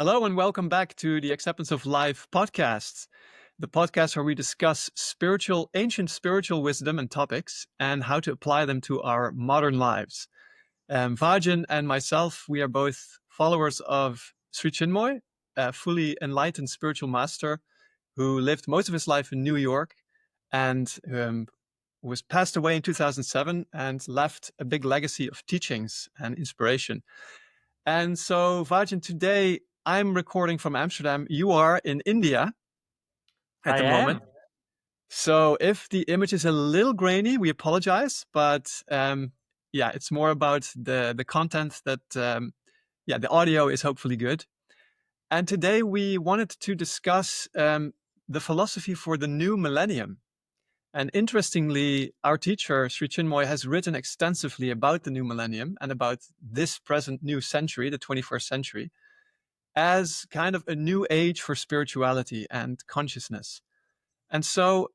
Hello and welcome back to the Acceptance of Life podcast, the podcast where we discuss ancient spiritual wisdom and topics and how to apply them to our modern lives. Vajan and myself, we are both followers of Sri Chinmoy, a fully enlightened spiritual master who lived most of his life in New York and was passed away in 2007 and left a big legacy of teachings and inspiration. And so, Vajan, today I'm recording from Amsterdam. You are in India at I the moment. am. So if the image is a little grainy, we apologize. But it's more about the content that, the audio is hopefully good. And today we wanted to discuss the philosophy for the new millennium. And interestingly, our teacher, Sri Chinmoy, has written extensively about the new millennium and about this present new century, the 21st century, as kind of a new age for spirituality and consciousness. And so,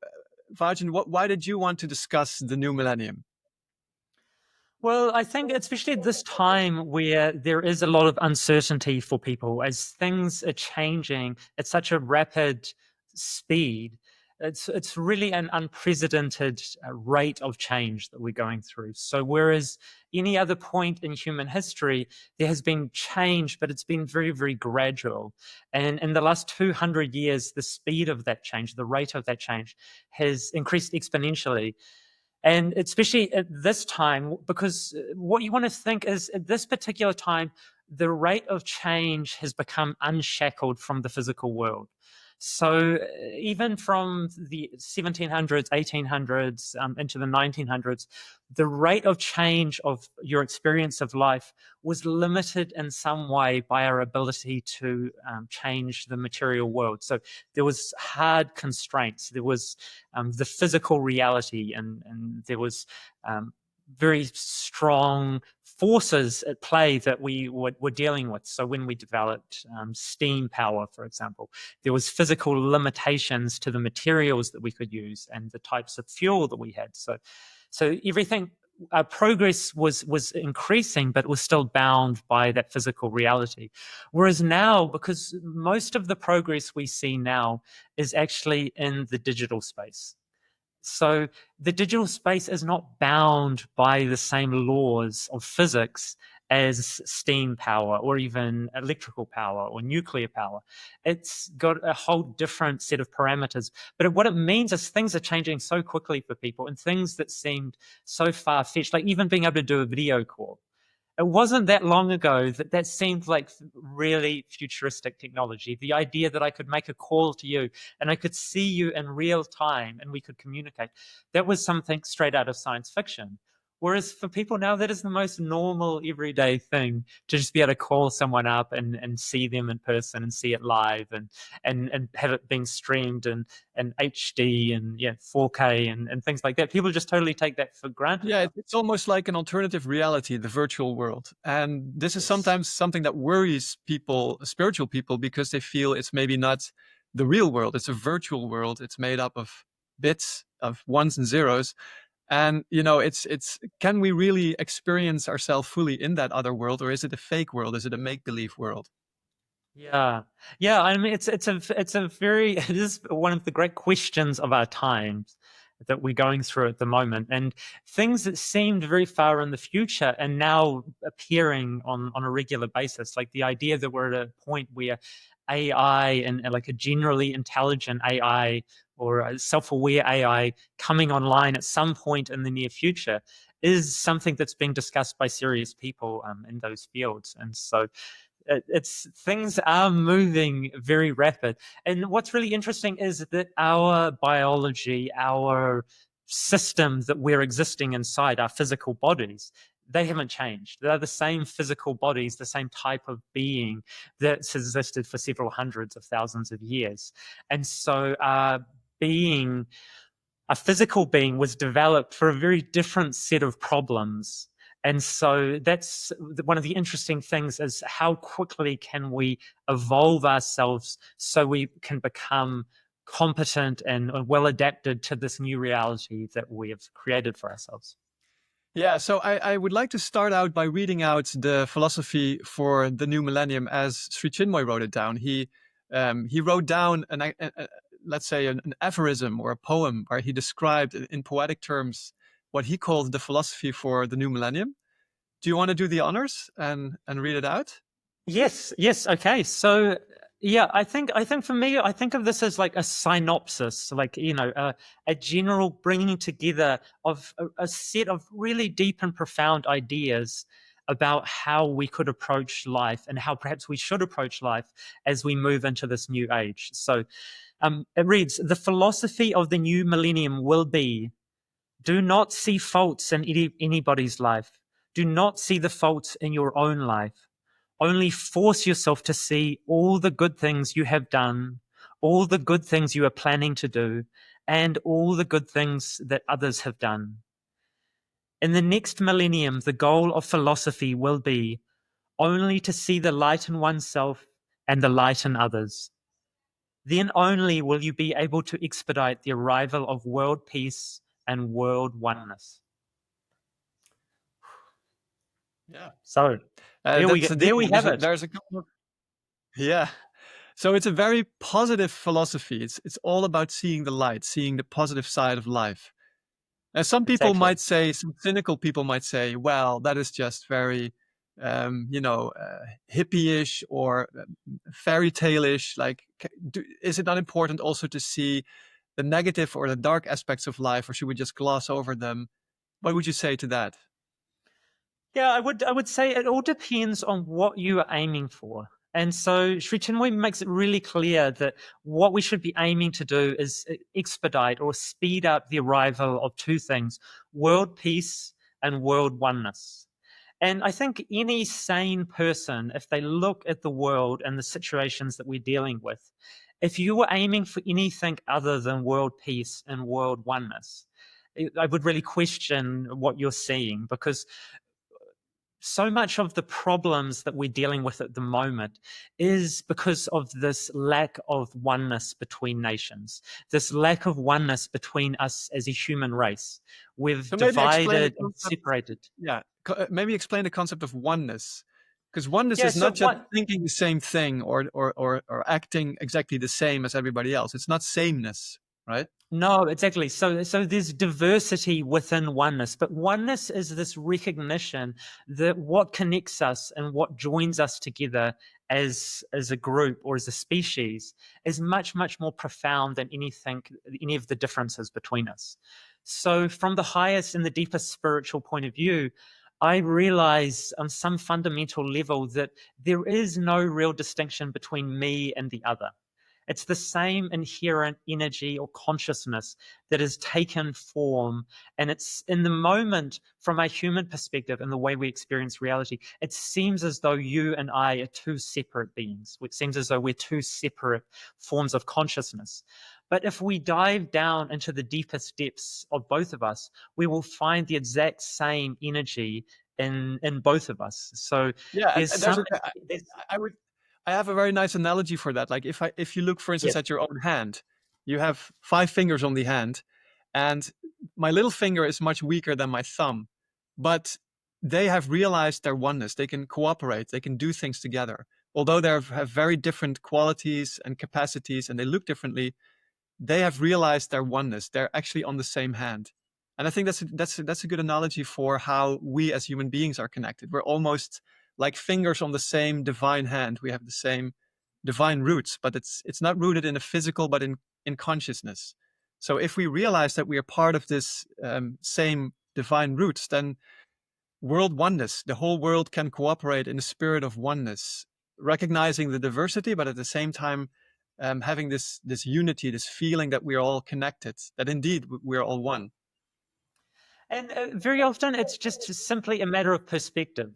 Vajan, why did you want to discuss the new millennium? Well, I think especially at this time where there is a lot of uncertainty for people as things are changing at such a rapid speed, it's really an unprecedented rate of change that we're going through. So whereas any other point in human history, there has been change, but it's been very, very gradual. And in the last 200 years, the speed of that change, the rate of that change has increased exponentially. And especially at this time, because what you want to think is at this particular time, the rate of change has become unshackled from the physical world. So even from the 1700s, 1800s, into the 1900s, the rate of change of your experience of life was limited in some way by our ability to change the material world. So there was hard constraints. There was the physical reality, and there was very strong forces at play that we were dealing with. So when we developed steam power, for example, there was physical limitations to the materials that we could use and the types of fuel that we had. So everything, progress was increasing, but was still bound by that physical reality. Whereas now, because most of the progress we see now is actually in the digital space. So the digital space is not bound by the same laws of physics as steam power or even electrical power or nuclear power. It's got a whole different set of parameters. But what it means is things are changing so quickly for people, and things that seemed so far-fetched, like even being able to do a video call. It wasn't that long ago that seemed like really futuristic technology. The idea that I could make a call to you and I could see you in real time and we could communicate, that was something straight out of science fiction. Whereas for people now, that is the most normal, everyday thing to just be able to call someone up and see them in person and see it live and have it being streamed and HD and 4K and things like that. People just totally take that for granted. Yeah, it's almost like an alternative reality, the virtual world. And this is Yes. sometimes something that worries people, spiritual people, because they feel it's maybe not the real world. It's a virtual world. It's made up of bits, of ones and zeros. And it's can we really experience ourselves fully in that other world, or is it a fake world? Is it a make-believe world? Yeah. Yeah. I mean, it is one of the great questions of our times that we're going through at the moment. And things that seemed very far in the future are now appearing on a regular basis. Like the idea that we're at a point where AI and like a generally intelligent AI or a self-aware AI coming online at some point in the near future is something that's being discussed by serious people in those fields. And so it's things are moving very rapid. And what's really interesting is that our biology, our systems that we're existing inside, our physical bodies, they haven't changed. They're the same physical bodies, the same type of being that's existed for several hundreds of thousands of years. And so being a physical being was developed for a very different set of problems. And so that's one of the interesting things, is how quickly can we evolve ourselves so we can become competent and well adapted to this new reality that we have created for ourselves. Yeah, so I would like to start out by reading out the philosophy for the new millennium as Sri Chinmoy wrote it down. He wrote down let's say an aphorism or a poem where he described in poetic terms what he called the philosophy for the new millennium. Do you want to do the honors and read it out? Yes, yes. Okay. So yeah, I think for me, I think of this as like a synopsis, like, a general bringing together of a set of really deep and profound ideas about how we could approach life and how perhaps we should approach life as we move into this new age. So it reads: the philosophy of the new millennium will be: do not see faults in anybody's life. Do not see the faults in your own life. Only force yourself to see all the good things you have done, all the good things you are planning to do, and all the good things that others have done. In the next millennium, the goal of philosophy will be only to see the light in oneself and the light in others. Then only will you be able to expedite the arrival of world peace and world oneness. Yeah. So there we That's go. a deep There we one. have it. There's a couple of, yeah. So it's a very positive philosophy. It's all about seeing the light, seeing the positive side of life. And some people Exactly. might say, some cynical people might say, well, that is just very, hippie-ish or fairy tale-ish. Like, is it not important also to see the negative or the dark aspects of life, or should we just gloss over them? What would you say to that? Yeah, I would say it all depends on what you are aiming for. And so Sri Chinmoy makes it really clear that what we should be aiming to do is expedite or speed up the arrival of two things: world peace and world oneness. And I think any sane person, if they look at the world and the situations that we're dealing with, if you were aiming for anything other than world peace and world oneness, I would really question what you're seeing, because so much of the problems that we're dealing with at the moment is because of this lack of oneness between nations, this lack of oneness between us as a human race. We've So maybe explain the divided and concept. separated. Yeah, maybe explain the concept of oneness, because oneness Yeah, is so not just what? thinking the same thing or acting exactly the same as everybody else. It's not sameness, right? No, exactly. So there's diversity within oneness, but oneness is this recognition that what connects us and what joins us together as a group or as a species is much, much more profound than any of the differences between us. So from the highest and the deepest spiritual point of view, I realize on some fundamental level that there is no real distinction between me and the other. It's the same inherent energy or consciousness that has taken form. And it's in the moment, from a human perspective and the way we experience reality, it seems as though you and I are two separate beings. It seems as though we're two separate forms of consciousness. But if we dive down into the deepest depths of both of us, we will find the exact same energy in both of us. So Yeah, there's and there's some, a, there's, I would I have a very nice analogy for that. Like if you look, for instance, yes. at your own hand, you have 5 fingers on the hand, and my little finger is much weaker than my thumb, but they have realized their oneness. They can cooperate. They can do things together. Although they have very different qualities and capacities, and they look differently, they have realized their oneness. They're actually on the same hand. And I think that's a good analogy for how we as human beings are connected. We're almost like fingers on the same divine hand. We have the same divine roots, but it's not rooted in a physical, but in consciousness. So if we realize that we are part of this same divine roots, then world oneness, the whole world can cooperate in the spirit of oneness, recognizing the diversity, but at the same time having this unity, this feeling that we are all connected, that indeed we are all one. And very often it's just simply a matter of perspective.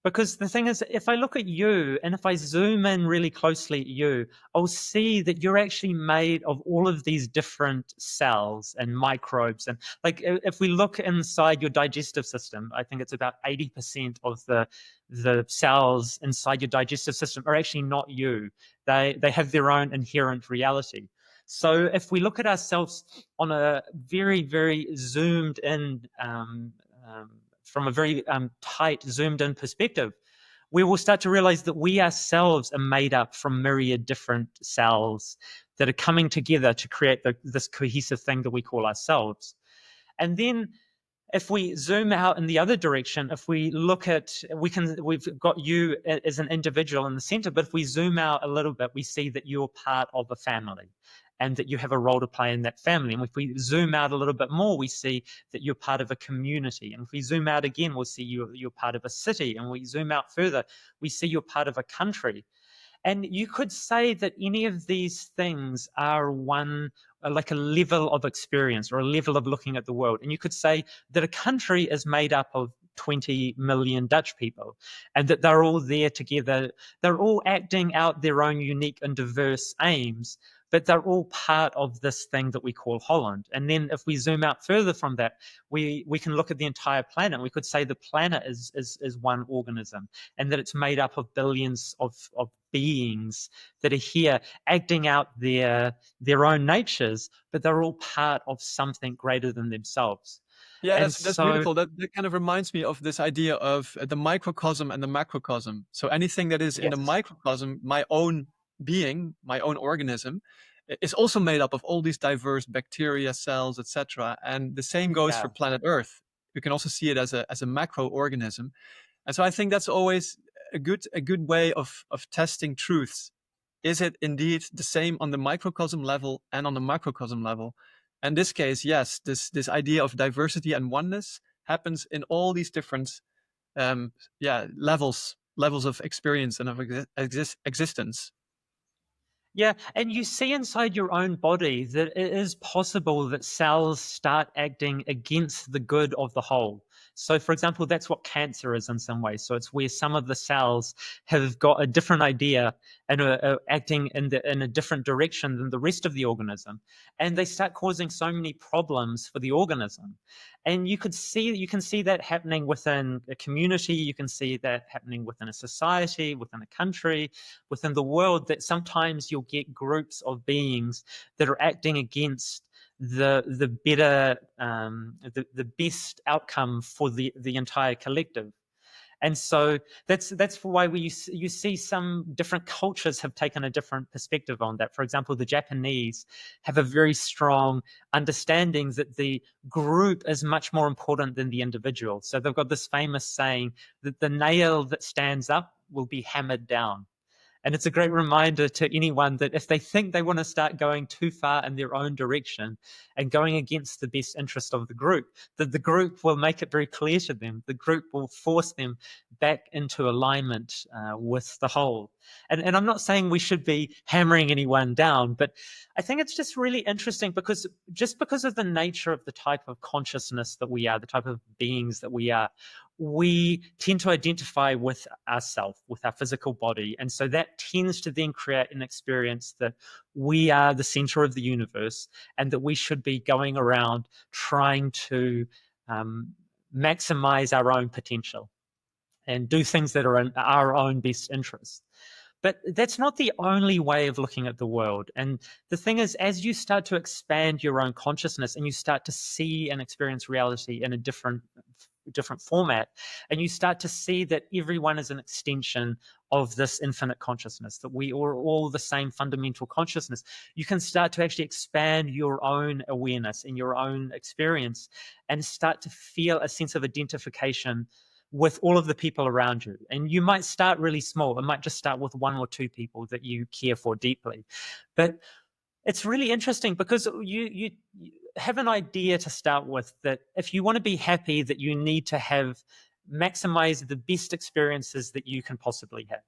Because the thing is, if I look at you and if I zoom in really closely at you, I'll see that you're actually made of all of these different cells and microbes. And like if we look inside your digestive system, I think it's about 80% of the cells inside your digestive system are actually not you. They have their own inherent reality. So if we look at ourselves on a very, very zoomed in from a very tight, zoomed in perspective, we will start to realize that we ourselves are made up from myriad different cells that are coming together to create this cohesive thing that we call ourselves. And then if we zoom out in the other direction, if we look at, we've got you as an individual in the center, but if we zoom out a little bit, we see that you're part of a family and that you have a role to play in that family. And if we zoom out a little bit more, we see that you're part of a community. And if we zoom out again, we'll see you're part of a city. And we zoom out further, we see you're part of a country. And you could say that any of these things are like a level of experience or a level of looking at the world. And you could say that a country is made up of 20 million Dutch people and that they're all there together. They're all acting out their own unique and diverse aims, but they're all part of this thing that we call Holland. And then if we zoom out further from that, we can look at the entire planet. We could say the planet is one organism and that it's made up of billions of beings that are here acting out their own natures, but they're all part of something greater than themselves. Yeah, And that's so, beautiful. That kind of reminds me of this idea of the microcosm and the macrocosm. So anything that is in the yes, microcosm, my own being, my own organism, is also made up of all these diverse bacteria, cells, etc. And the same goes for yeah. planet Earth. You can also see it as a macro organism. And so I think that's always a good way of testing truths. Is it indeed the same on the microcosm level and on the macrocosm level? In this case, yes, this idea of diversity and oneness happens in all these different levels of experience and of existence. Yeah, and you see inside your own body that it is possible that cells start acting against the good of the whole. So, for example, that's what cancer is in some ways. So it's where some of the cells have got a different idea and are acting in a different direction than the rest of the organism, and they start causing so many problems for the organism. And you can see that happening within a community. You can see that happening within a society, within a country, within the world, that sometimes you'll get groups of beings that are acting against the better the best outcome for the entire collective. And so that's why you see some different cultures have taken a different perspective on that. For example, the Japanese have a very strong understanding that the group is much more important than the individual. So they've got this famous saying that the nail that stands up will be hammered down. And it's a great reminder to anyone that if they think they want to start going too far in their own direction and going against the best interest of the group, that the group will make it very clear to them. The group will force them back into alignment with the whole. And I'm not saying we should be hammering anyone down, but I think it's just really interesting because of the nature of the type of consciousness that we are, the type of beings that we tend to identify with ourselves, with our physical body. And so that tends to then create an experience that we are the center of the universe and that we should be going around trying to maximize our own potential and do things that are in our own best interest. But that's not the only way of looking at the world. And the thing is, as you start to expand your own consciousness and you start to see and experience reality in a different format, and you start to see that everyone is an extension of this infinite consciousness, that we are all the same fundamental consciousness, you can start to actually expand your own awareness and your own experience and start to feel a sense of identification with all of the people around you. And you might start really small. It might just start with one or two people that you care for deeply. But it's really interesting because you have an idea to start with that if you want to be happy, that you need to have maximize the best experiences that you can possibly have.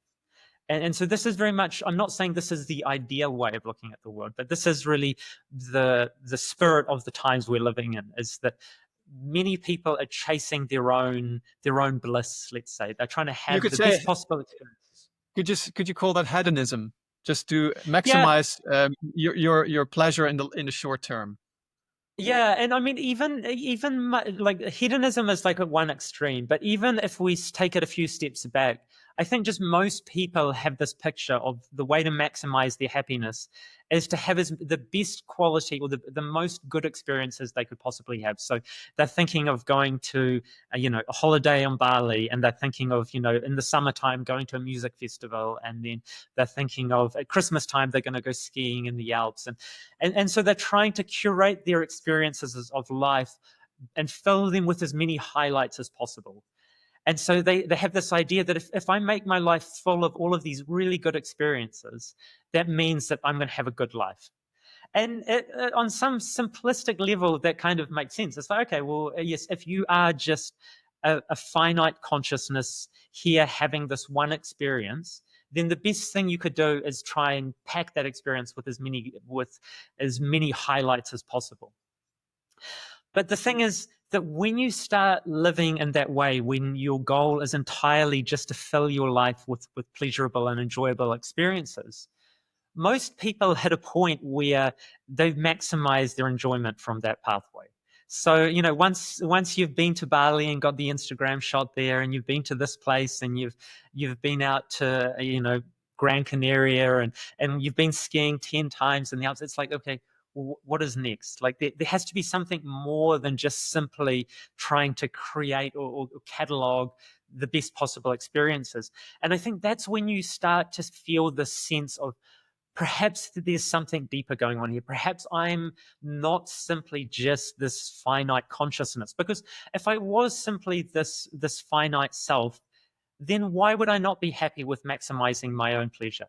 And so this is very much, I'm not saying this is the ideal way of looking at the world, but this is really the spirit of the times we're living in, is that many people are chasing their own bliss, let's say. They're trying to You have could the say, best possible experiences. could you call that hedonism, just to Yeah, maximize your pleasure in the short term? yeah, and I mean, like hedonism is like at one extreme, but even if we take it a few steps back, I think just most people have this picture of the way to maximize their happiness is to have the best quality or the most good experiences they could possibly have. So they're thinking of going to, a holiday on Bali, and they're thinking of, in the summertime going to a music festival, and then they're thinking of at Christmas time they're going to go skiing in the Alps, and so they're trying to curate their experiences of life and fill them with as many highlights as possible. And so they have this idea that if I make my life full of all of these really good experiences, that means that I'm going to have a good life. And on some simplistic level, that kind of makes sense. It's like, okay, well, yes, if you are just a finite consciousness here having this one experience, then the best thing you could do is try and pack that experience with as many highlights as possible. But the thing is that when you start living in that way, when your goal is entirely just to fill your life with pleasurable and enjoyable experiences, most people hit a point where they've maximized their enjoyment from that pathway. So, once you've been to Bali and got the Instagram shot there, and you've been to this place, and you've been out to, Gran Canaria, and you've been skiing 10 times in the Alps, it's like, okay, what is next? Like there has to be something more than just simply trying to create or catalog the best possible experiences. And I think that's when you start to feel the sense of perhaps there's something deeper going on here. Perhaps I'm not simply just this finite consciousness, because if I was simply this finite self, then why would I not be happy with maximizing my own pleasure?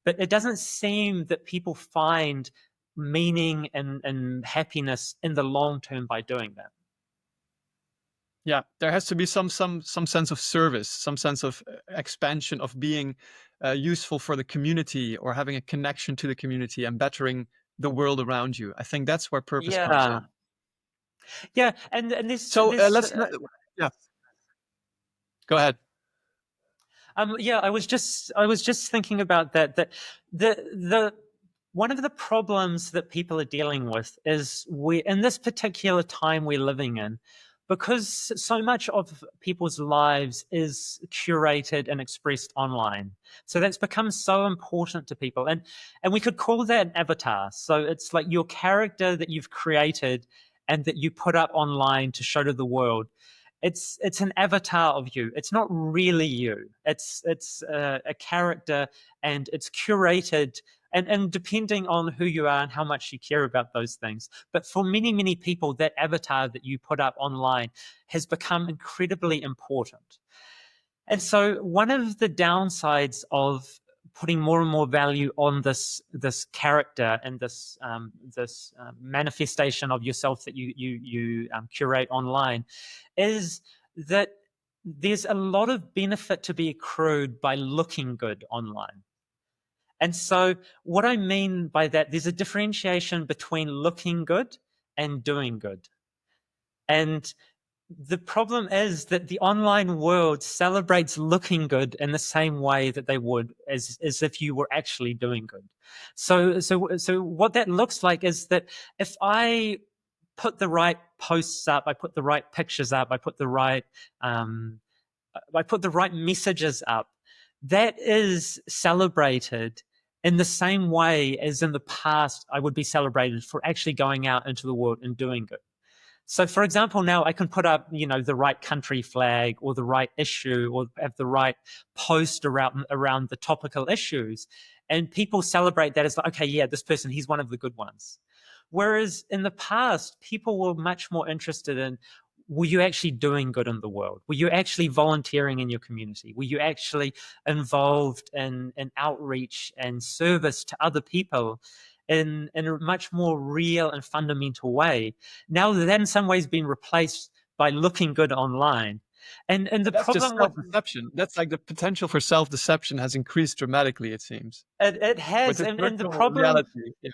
But it doesn't seem that people find meaning and happiness in the long term by doing that. Yeah, there has to be some sense of service, some sense of expansion, of being useful for the community, or having a connection to the community and bettering the world around you. I think that's where purpose comes Yeah, in. yeah, and this So this yeah, go ahead. yeah, I was just thinking about that the one of the problems that people are dealing with is we in this particular time we're living in, because so much of people's lives is curated and expressed online. So that's become so important to people. And we could call that an avatar. So it's like your character that you've created and that you put up online to show to the world. It's an avatar of you. It's not really you. It's a character, and it's curated, and depending on who you are and how much you care about those things. But for many, many people, that avatar that you put up online has become incredibly important. And so one of the downsides of putting more and more value on this character and this manifestation of yourself that you curate online is that there's a lot of benefit to be accrued by looking good online. And so what I mean by that, there's a differentiation between looking good and doing good. And the problem is that the online world celebrates looking good in the same way that they would as if you were actually doing good. So what that looks like is that if I put the right posts up, I put the right pictures up, I put the right messages up, that is celebrated in the same way as in the past I would be celebrated for actually going out into the world and doing good. So, for example, now I can put up, the right country flag, or the right issue, or have the right post around the topical issues, and people celebrate that as like, okay, yeah, this person, he's one of the good ones. Whereas in the past, people were much more interested in, were you actually doing good in the world? Were you actually volunteering in your community? Were you actually involved in outreach and service to other people in a much more real and fundamental way? Now that in some ways been replaced by looking good online. And the That's just problem with self-deception. That's like the potential for self-deception has increased dramatically, it seems, it with has, this and the virtual problem. reality. Yeah.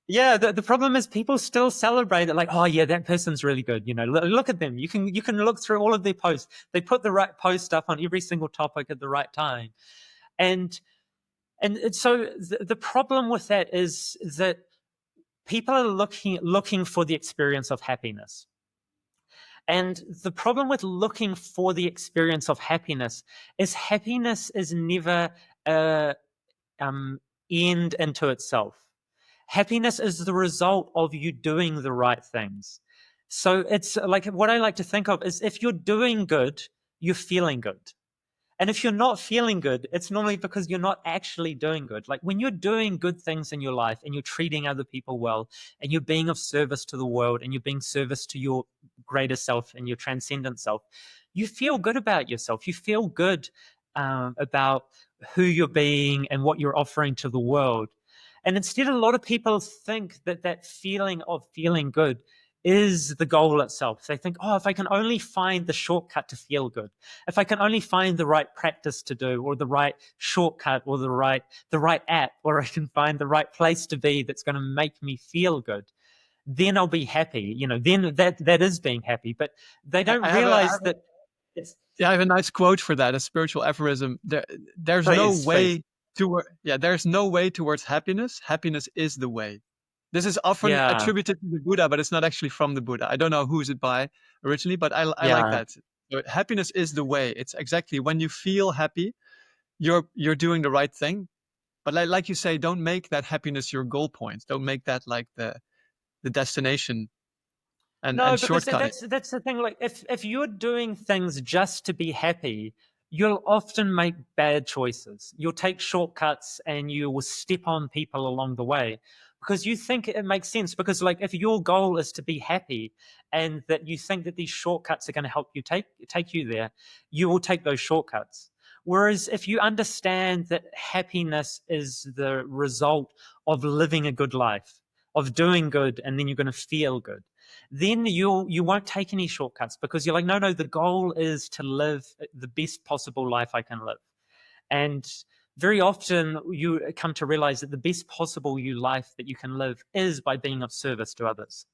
Yeah, the problem is people still celebrate it like, oh yeah, that person's really good. Look at them. You can look through all of their posts. They put the right post up on every single topic at the right time. And so the problem with that is that people are looking for the experience of happiness. And the problem with looking for the experience of happiness is never a end into itself. Happiness is the result of you doing the right things. So it's like, what I like to think of is, if you're doing good, you're feeling good. And if you're not feeling good, it's normally because you're not actually doing good. Like, when you're doing good things in your life and you're treating other people well and you're being of service to the world and you're being service to your greater self and your transcendent self, you feel good about yourself. You feel good about who you're being and what you're offering to the world. And instead, a lot of people think that that feeling of feeling good is the goal itself. They think, oh, if I can only find the shortcut to feel good, if I can only find the right practice to do, or the right shortcut, or the right app, or I can find the right place to be that's going to make me feel good, then I'll be happy. Then that is being happy. But they don't I have a, realize that it's yeah, I have a nice quote for that, a spiritual aphorism. There's no please. way there's no way towards happiness. Happiness is the way. This is often Yeah, attributed to the Buddha, but it's not actually from the Buddha. I don't know who's it by originally, but I like yeah. that. So happiness is the way. It's exactly when you feel happy, you're doing the right thing. But like you say, don't make that happiness your goal point. Don't make that like the destination No, and because shortcutting. that's the thing. Like, if you're doing things just to be happy, you'll often make bad choices. You'll take shortcuts and you will step on people along the way because you think it makes sense. Because, like, if your goal is to be happy and that you think that these shortcuts are going to help you take you there, you will take those shortcuts. Whereas if you understand that happiness is the result of living a good life, of doing good, and then you're going to feel good, then you won't take any shortcuts, because you're like, no, the goal is to live the best possible life I can live. And very often you come to realize that the best possible life that you can live is by being of service to others.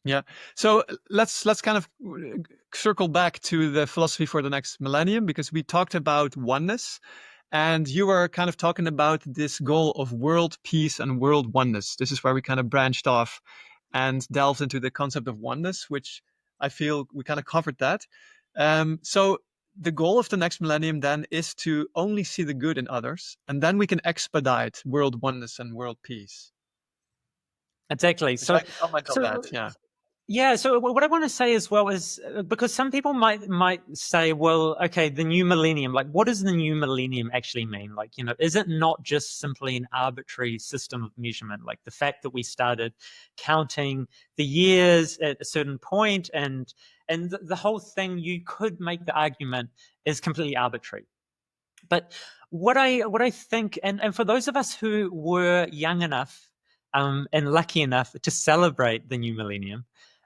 Yeah. So let's kind of circle back to the philosophy for the next millennium, because we talked about oneness, and you were kind of talking about this goal of world peace and world oneness. This is where we kind of branched off and delved into the concept of oneness, which I feel we kind of covered that. So the goal of the next millennium then is to only see the good in others, and then we can expedite world oneness and world peace. Exactly. Would you So like to comment on so that? Yeah. Yeah, so what I want to say as well is, because some people might say, well, okay, the new millennium, like, what does the new millennium actually mean? Like, is it not just simply an arbitrary system of measurement? Like, the fact that we started counting the years at a certain point, and the whole thing, you could make the argument, is completely arbitrary. But what I think, and for those of us who were young enough and lucky enough to celebrate the new millennium,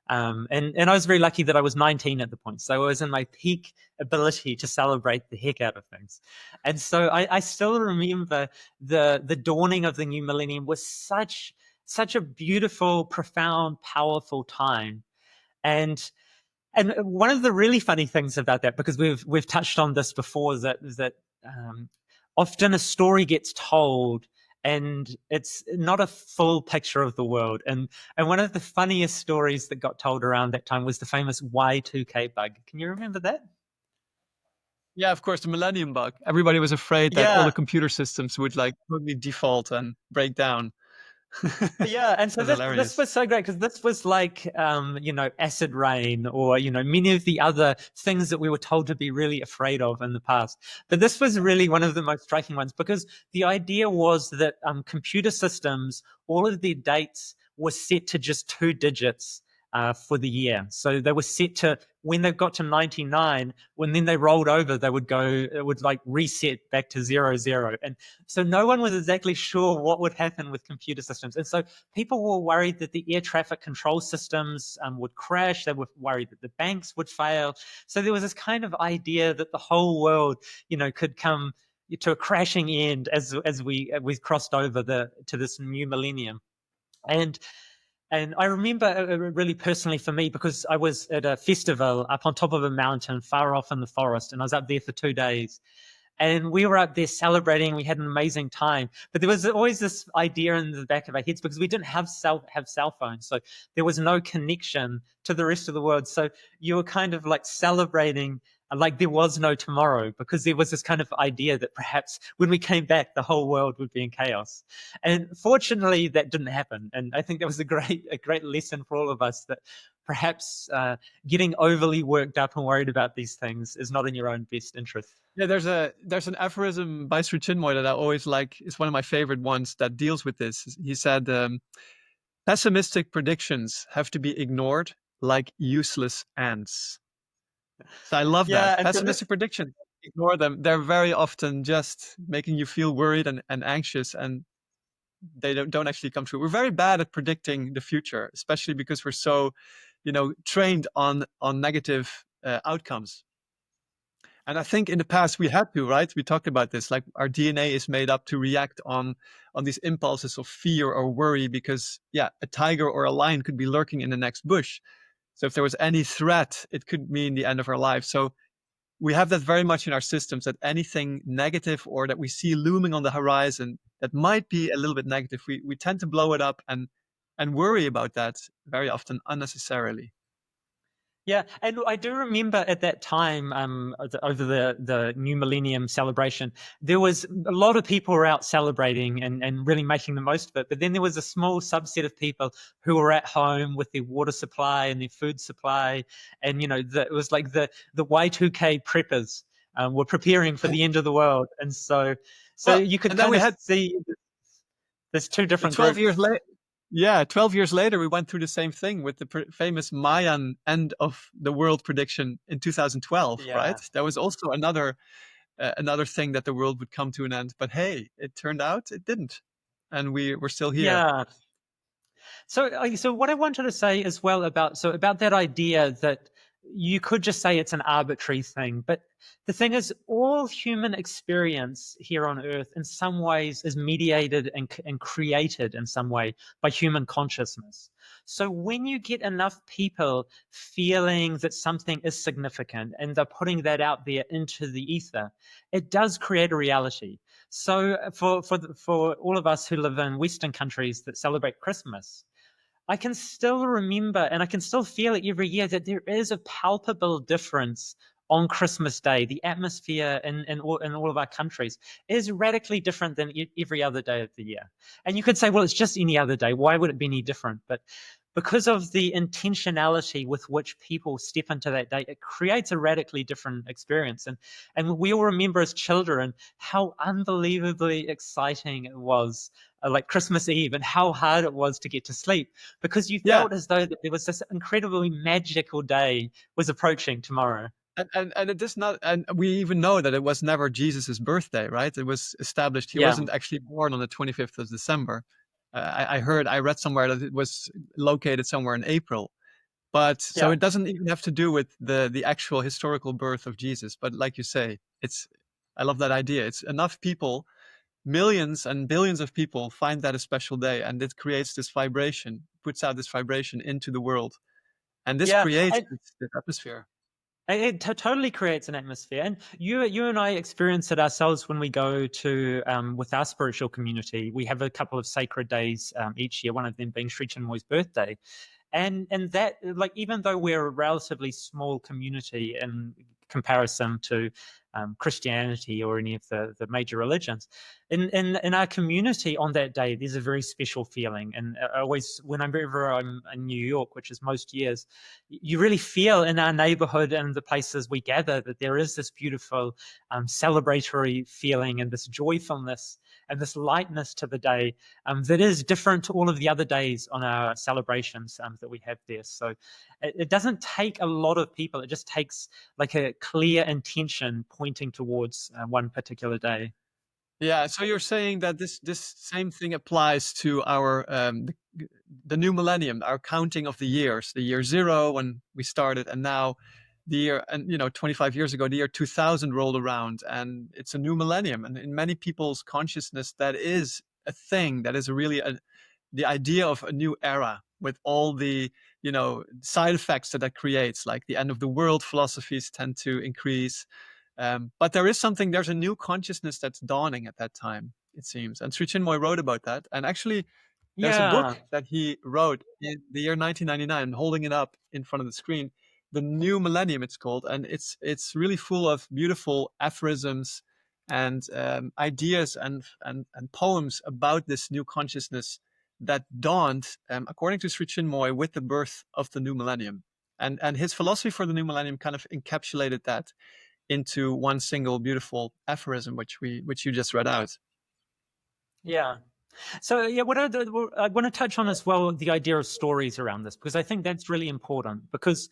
and I was very lucky that I was 19 at the point, so I was in my peak ability to celebrate the heck out of things. And so I still remember the dawning of the new millennium was such a beautiful, profound, powerful time. And one of the really funny things about that, because we've touched on this before, that often a story gets told and it's not a full picture of the world. And one of the funniest stories that got told around that time was the famous Y2K bug. Can you remember that? Yeah, of course, the Millennium Bug. Everybody was afraid that all Yeah. the computer systems would like totally default and break down. Yeah, and so That's this hilarious. was so great, because this was like acid rain, or many of the other things that we were told to be really afraid of in the past. But this was really one of the most striking ones, because the idea was that computer systems, all of their dates were set to just 2 digits for the year. So they were set to, when they got to 99, when then they rolled over, it would like reset back to 00. And so no one was exactly sure what would happen with computer systems. And so people were worried that the air traffic control systems would crash. They were worried that the banks would fail. So there was this kind of idea that the whole world, could come to a crashing end as we crossed over to this new millennium. And I remember really personally for me, because I was at a festival up on top of a mountain far off in the forest, and I was up there for 2 days. And we were up there celebrating. We had an amazing time. But there was always this idea in the back of our heads because we didn't have cell phones. So there was no connection to the rest of the world. So you were kind of like celebrating like there was no tomorrow, because there was this kind of idea that perhaps when we came back, the whole world would be in chaos. And fortunately, that didn't happen. And I think that was a great lesson for all of us, that perhaps getting overly worked up and worried about these things is not in your own best interest. Yeah, there's an aphorism by Sri Chinmoy that I always like. It's one of my favorite ones that deals with this. He said, "Pessimistic predictions have to be ignored like useless ants." So I love that. Yeah, and so Pessimistic predictions, ignore them. They're very often just making you feel worried and anxious, and they don't actually come true. We're very bad at predicting the future, especially because we're so, trained on negative outcomes. And I think in the past we had to, right? We talked about this. Like our DNA is made up to react on these impulses of fear or worry, because yeah, a tiger or a lion could be lurking in the next bush. So if there was any threat, it could mean the end of our life. So we have that very much in our systems, that anything negative or that we see looming on the horizon that might be a little bit negative, we tend to blow it up and worry about that very often unnecessarily. yeah, and I do remember at that time, over the New Millennium celebration, there was a lot of people were out celebrating and really making the most of it. But then there was a small subset of people who were at home with their water supply and their food supply, and it was like the Y2K preppers were preparing for the end of the world, and so Well, you could and then kind we of had see there's two the different 12 years groups. later. Yeah, 12 years later, we went through the same thing with the famous Mayan end of the world prediction in 2012, right? Yeah, That was also another thing that the world would come to an end. But hey, it turned out it didn't, and we're still here. yeah. So what I wanted to say as well about that idea that you could just say it's an arbitrary thing, but the thing is, all human experience here on Earth, in some ways, is mediated and created in some way by human consciousness. So when you get enough people feeling that something is significant and they're putting that out there into the ether, it does create a reality. So for all of us who live in Western countries that celebrate Christmas, I can still remember and I can still feel it every year that there is a palpable difference on Christmas Day. The atmosphere in all of our countries is radically different than every other day of the year. And you could say, well, it's just any other day. Why would it be any different? But because of the intentionality with which people step into that day, it creates a radically different experience. And we all remember as children how unbelievably exciting it was, like Christmas Eve, and how hard it was to get to sleep, because you Yeah, felt as though that there was this incredibly magical day was approaching tomorrow. and it is not, and we even know that it was never Jesus's birthday, right? It was established he Yeah, wasn't actually born on the 25th of December. I read somewhere that it was located somewhere in April. But so yeah. it doesn't even have to do with the actual historical birth of Jesus. But like you say, I love that idea. It's enough people, millions and billions of people find that a special day, and it creates this vibration, puts out this vibration into the world, and this Yeah, creates this atmosphere. it totally creates an atmosphere, and you and I experience it ourselves when we go to with our spiritual community. We have a couple of sacred days each year. One of them being Sri Chinmoy's birthday, and that, like, even though we're a relatively small community in comparison to Christianity or any of the major religions, in our community on that day, there's a very special feeling. And I always, whenever I'm in New York, which is most years, you really feel in our neighborhood and the places we gather that there is this beautiful celebratory feeling and this joyfulness and this lightness to the day that is different to all of the other days on our celebrations that we have there. So it doesn't take a lot of people. It just takes like a clear intention pointing towards one particular day. Yeah, so you're saying that this same thing applies to our the new millennium, our counting of the years, the year zero when we started, and now the year, and 25 years ago, the year 2000 rolled around, and it's a new millennium. And in many people's consciousness, that is a thing. That is really the idea of a new era with all the side effects that creates, like the end of the world philosophies tend to increase. But there's a new consciousness that's dawning at that time, it seems. And Sri Chinmoy wrote about that. And actually, there's a Yeah. book that he wrote in the year 1999. I'm holding it up in front of the screen. The New Millennium, it's called, and it's really full of beautiful aphorisms and ideas and poems about this new consciousness that dawned, according to Sri Chinmoy, with the birth of the new millennium. And his philosophy for the new millennium kind of encapsulated that into one single beautiful aphorism, which you just read out. Yeah. So yeah, what I want to touch on as well the idea of stories around this, because I think that's really important, because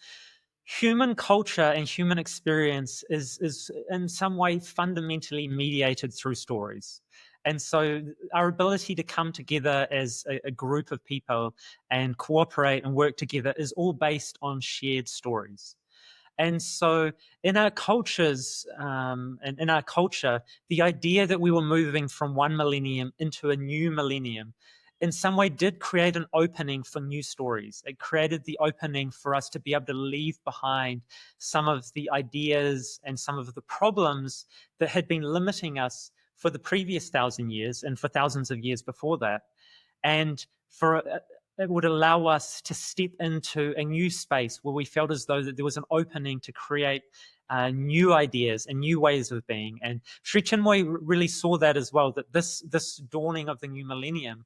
human culture and human experience is in some way fundamentally mediated through stories. And so our ability to come together as a group of people and cooperate and work together is all based on shared stories. And so in our cultures, and in our culture, the idea that we were moving from one millennium into a new millennium in some way did create an opening for new stories. It created the opening for us to be able to leave behind some of the ideas and some of the problems that had been limiting us for the previous 1,000 years and for thousands of years before that. And for it would allow us to step into a new space where we felt as though that there was an opening to create new ideas and new ways of being. And Sri Chinmoy really saw that as well, that this dawning of the new millennium.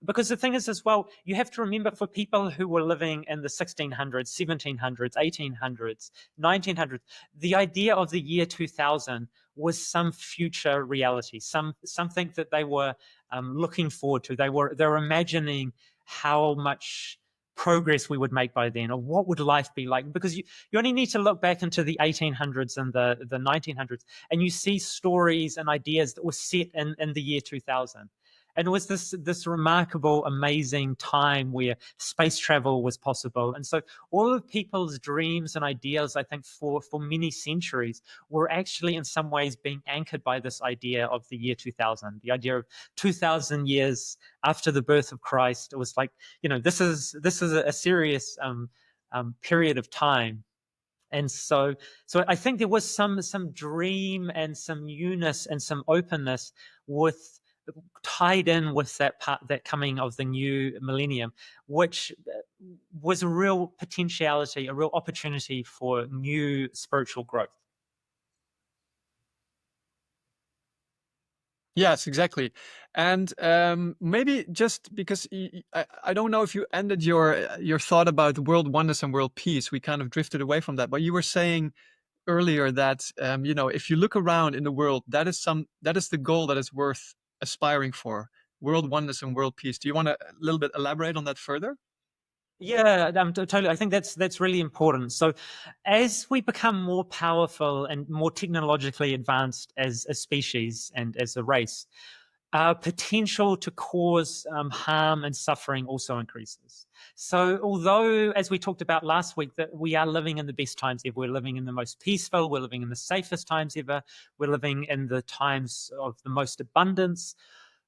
Because the thing is, as well, you have to remember, for people who were living in the 1600s, 1700s, 1800s, 1900s, the idea of the year 2000 was some future reality, something that they were looking forward to. They were imagining how much progress we would make by then, or what would life be like. Because you only need to look back into the 1800s and the 1900s, and you see stories and ideas that were set in the year 2000. And it was this remarkable, amazing time where space travel was possible. And so all of people's dreams and ideas, I think, for many centuries, were actually in some ways being anchored by this idea of the year 2000, the idea of 2000 years after the birth of Christ. It was like, this is a serious period of time. And so I think there was some dream and some newness and some openness with tied in with that coming of the new millennium, which was a real potentiality, a real opportunity for new spiritual growth. Yes, exactly. And maybe just because I don't know if you ended your thought about world oneness and world peace, we kind of drifted away from that. But you were saying earlier that if you look around in the world, that is the goal that is worth aspiring for: world oneness and world peace. Do you want to a little bit elaborate on that further? Yeah, totally. I think that's really important. So, as we become more powerful and more technologically advanced as a species and as a race, our potential to cause harm and suffering also increases. So, although, as we talked about last week, that we are living in the best times ever, we're living in the most peaceful, we're living in the safest times ever, we're living in the times of the most abundance,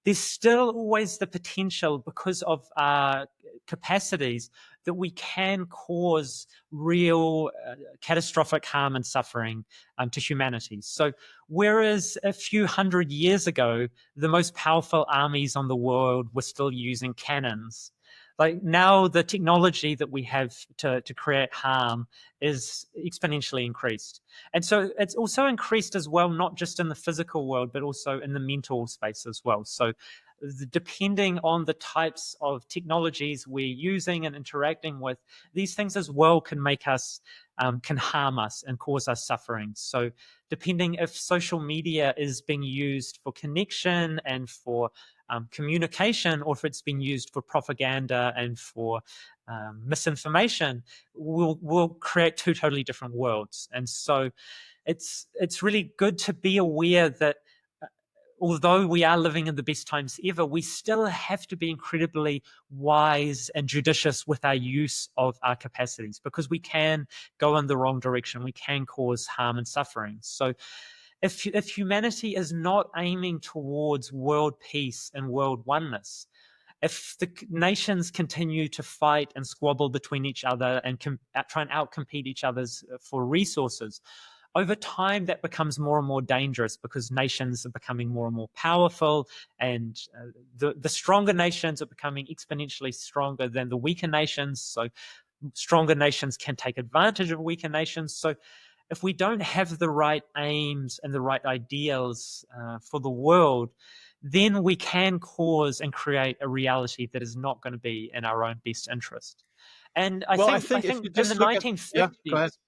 there's still always the potential, because of our capacities, that we can cause real catastrophic harm and suffering to humanity. So, whereas a few hundred years ago, the most powerful armies on the world were still using cannons, like now the technology that we have to create harm is exponentially increased. And so it's also increased as well, not just in the physical world, but also in the mental space as well. So depending on the types of technologies we're using and interacting with, these things as well can make us, can harm us and cause us suffering. So depending if social media is being used for connection and for communication, or if it's been used for propaganda and for misinformation, will create two totally different worlds. And so it's really good to be aware that although we are living in the best times ever, we still have to be incredibly wise and judicious with our use of our capacities, because we can go in the wrong direction. We can cause harm and suffering. So if humanity is not aiming towards world peace and world oneness, if the nations continue to fight and squabble between each other and try and outcompete each other's for resources, over time that becomes more and more dangerous because nations are becoming more and more powerful, and the stronger nations are becoming exponentially stronger than the weaker nations. So stronger nations can take advantage of weaker nations. So if we don't have the right aims and the right ideals for the world, then we can cause and create a reality that is not going to be in our own best interest. And I Well, I think think if you in the just look at, yeah, go ahead, 1950s,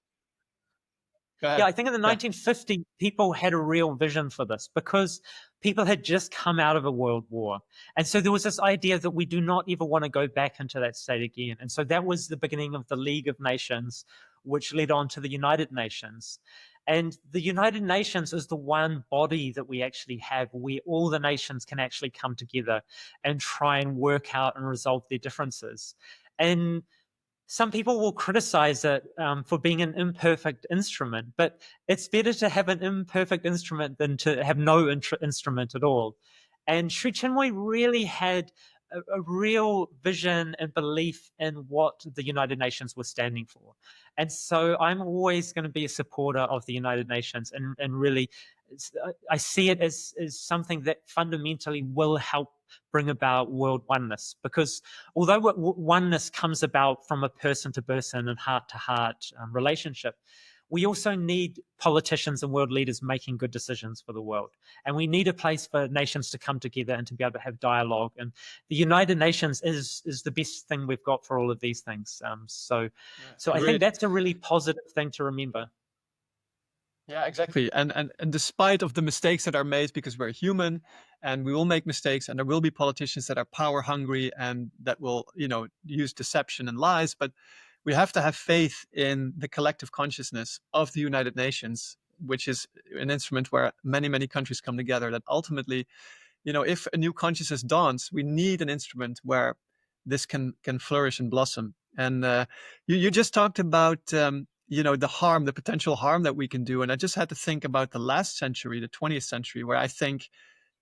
go yeah, ahead. I think in the Yeah. 1950s, people had a real vision for this because people had just come out of a world war. And so there was this idea that we do not ever want to go back into that state again. And so that was the beginning of the League of Nations, which led on to the United Nations. And the United Nations is the one body that we actually have where all the nations can actually come together and try and work out and resolve their differences. And some people will criticize it for being an imperfect instrument, but it's better to have an imperfect instrument than to have no instrument at all. And Sri Chinmoy really had a real vision and belief in what the United Nations was standing for. And so I'm always going to be a supporter of the United Nations, and really, I see it as something that fundamentally will help bring about world oneness, because although oneness comes about from a person to person and heart to heart relationship, we also need politicians and world leaders making good decisions for the world. And we need a place for nations to come together and to be able to have dialogue. And the United Nations is the best thing we've got for all of these things. So I think Agreed. that's a really positive thing to remember. Yeah, exactly. And despite of the mistakes that are made, because we're human and we will make mistakes, and there will be politicians that are power hungry and that will, use deception and lies, but we have to have faith in the collective consciousness of the United Nations, which is an instrument where many, many countries come together, that ultimately, if a new consciousness dawns, we need an instrument where this can flourish and blossom. And you just talked about the potential harm that we can do, and I just had to think about the last century, the 20th century, where I think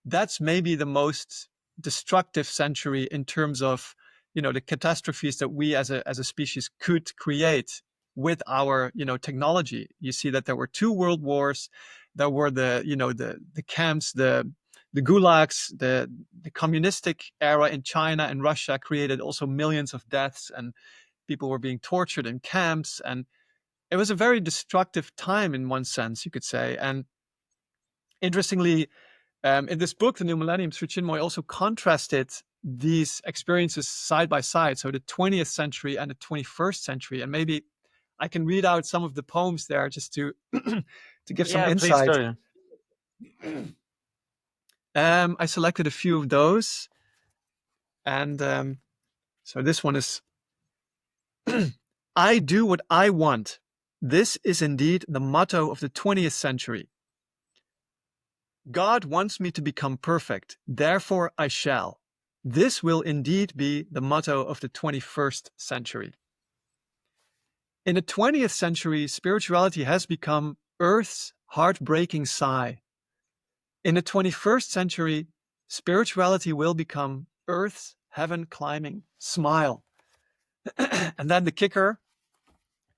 that's maybe the most destructive century in terms of the catastrophes that we as a species could create with our technology. You see that there were two world wars, there were the camps, the gulags, the communistic era in China and Russia created also millions of deaths, and people were being tortured in camps, and it was a very destructive time in one sense, you could say. And interestingly, in this book, The New Millennium, Sri Chinmoy also contrasted these experiences side by side, so the 20th century and the 21st century. And maybe I can read out some of the poems there just to to give some Yeah, please insight. do. I selected a few of those, and so this one is I do what I want. This is indeed the motto of the 20th century. God wants me to become perfect, therefore I shall. This will indeed be the motto of the 21st century. In the 20th century, spirituality has become Earth's heartbreaking sigh. In the 21st century, spirituality will become Earth's heaven climbing smile. And then the kicker,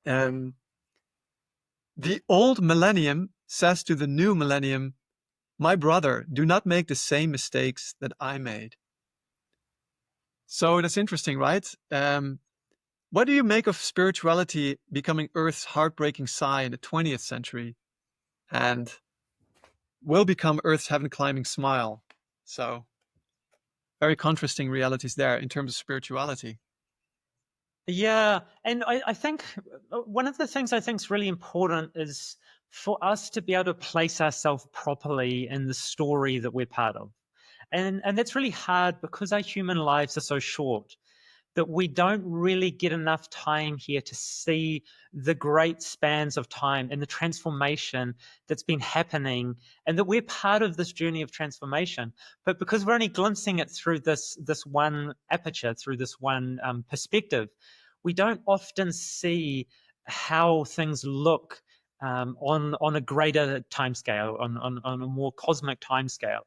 um, the old millennium says to the new millennium, my brother, do not make the same mistakes that I made. So that's interesting, right? What do you make of spirituality becoming Earth's heartbreaking sigh in the 20th century and will become Earth's heaven climbing smile? So very contrasting realities there in terms of spirituality. Yeah, and I think one of the things I think is really important is for us to be able to place ourselves properly in the story that we're part of. And that's really hard because our human lives are so short that we don't really get enough time here to see the great spans of time and the transformation that's been happening, and that we're part of this journey of transformation. But because we're only glimpsing it through this one aperture, through this one perspective, we don't often see how things look on a greater timescale, on a more cosmic timescale.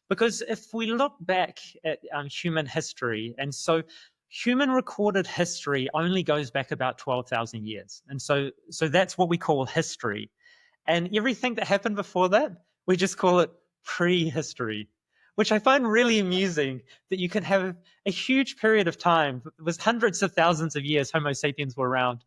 Because if we look back at human history, and so human recorded history only goes back about 12,000 years. And so that's what we call history. And everything that happened before that, we just call it prehistory, which I find really amusing, that you can have a huge period of time. It was hundreds of thousands of years Homo sapiens were around,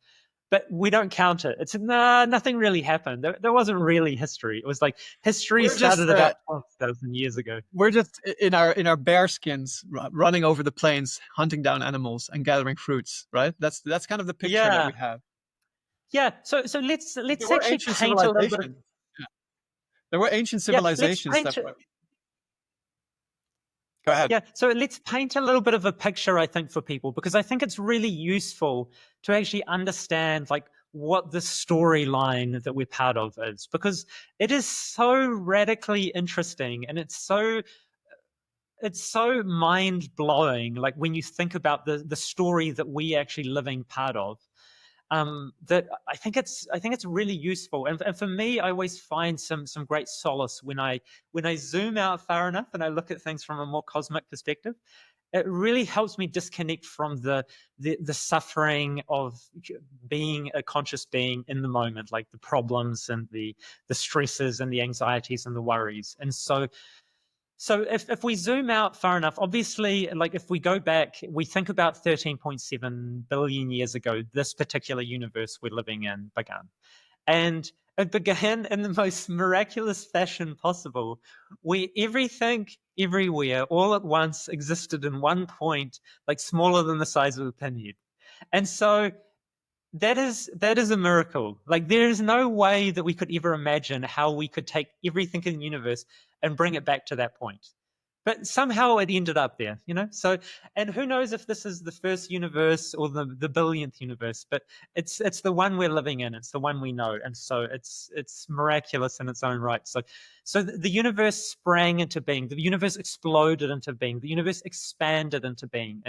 but we don't count it. It's nothing really happened. There wasn't really history. It was like history We're just started about 12,000 years ago. we're just in our bear skins, running over the plains, hunting down animals and gathering fruits. Right? That's kind of the picture that Yeah, we have. yeah. So There let's were actually ancient paint a little bit of civilizations. Yeah. There were ancient yeah. Let's civilizations paint that. Go ahead. Yeah, so let's paint a little bit of a picture, I think, for people, because I think it's really useful to actually understand like what the storyline that we're part of is, because it is so radically interesting and it's so mind-blowing, like when you think about the story that we actually living part of. That I think it's really useful, and for me, I always find some great solace when I zoom out far enough and I look at things from a more cosmic perspective. It really helps me disconnect from the suffering of being a conscious being in the moment, like the problems and the stresses and the anxieties and the worries. And so if we zoom out far enough, obviously, like if we go back, we think about 13.7 billion years ago, this particular universe we're living in began. And it began in the most miraculous fashion possible, where everything, everywhere, all at once existed in one point, like smaller than the size of a pinhead. And so that is a miracle. Like there is no way that we could ever imagine how we could take everything in the universe and bring it back to that point. But somehow it ended up there, you know? So, and who knows if this is the first universe or the billionth universe, but it's the one we're living in. It's the one we know. And so it's miraculous in its own right. So the universe sprang into being, the universe exploded into being, the universe expanded into being.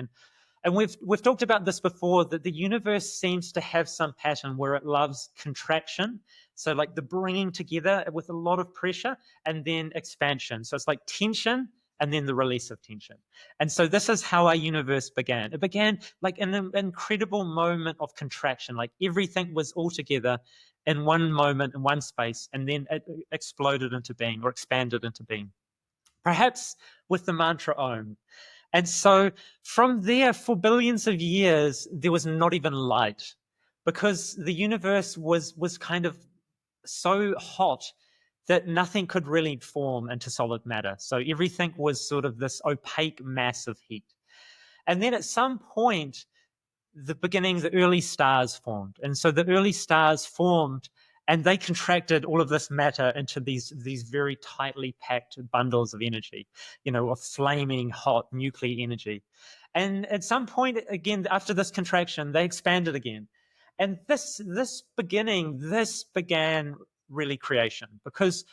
And we've talked about this before, that the universe seems to have some pattern where it loves contraction. So like the bringing together with a lot of pressure, and then expansion. So it's like tension and then the release of tension. And so this is how our universe began. It began like in an incredible moment of contraction, like everything was all together in one moment, in one space, and then it exploded into being or expanded into being. Perhaps with the mantra Om. And so from there, for billions of years, there was not even light, because the universe was kind of so hot that nothing could really form into solid matter. So everything was sort of this opaque mass of heat. And then at some point, the early stars formed. And so the early stars formed, and they contracted all of this matter into these very tightly packed bundles of energy, of flaming hot nuclear energy. And at some point, again, after this contraction, they expanded again. And this began really creation, because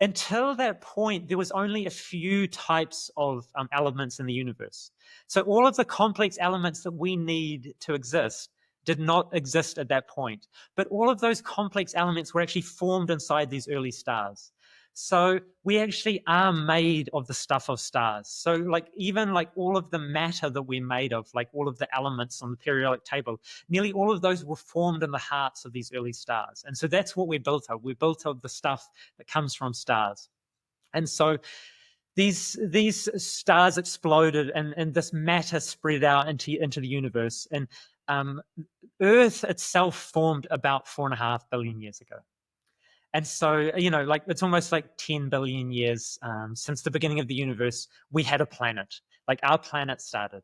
until that point, there was only a few types of elements in the universe. So all of the complex elements that we need to exist did not exist at that point. But all of those complex elements were actually formed inside these early stars. So we actually are made of the stuff of stars. So like even like all of the matter that we're made of, like all of the elements on the periodic table, nearly all of those were formed in the hearts of these early stars. And so that's what we're built of. We're built of the stuff that comes from stars. And so these stars exploded, and this matter spread out into the universe. And Earth itself formed about 4.5 billion years ago. And so, like it's almost like 10 billion years since the beginning of the universe, we had a planet. Like our planet started.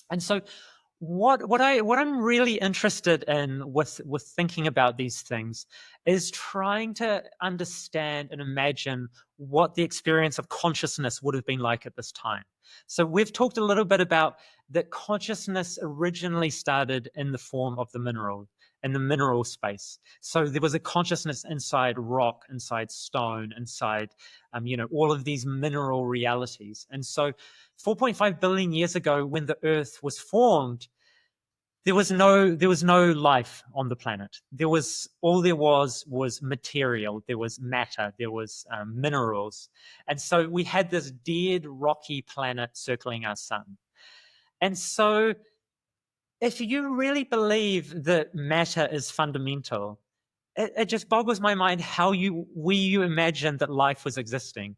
And so what I'm really interested in with thinking about these things is trying to understand and imagine what the experience of consciousness would have been like at this time. So we've talked a little bit about that consciousness originally started in the form of the mineral, in the mineral space. So there was a consciousness inside rock, inside stone, inside all of these mineral realities. And so 4.5 billion years ago, when the Earth was formed, there was no life on the planet. There was material. There was matter. There was minerals, and so we had this dead, rocky planet circling our sun. And so, if you really believe that matter is fundamental, it just boggles my mind how you imagined that life was existing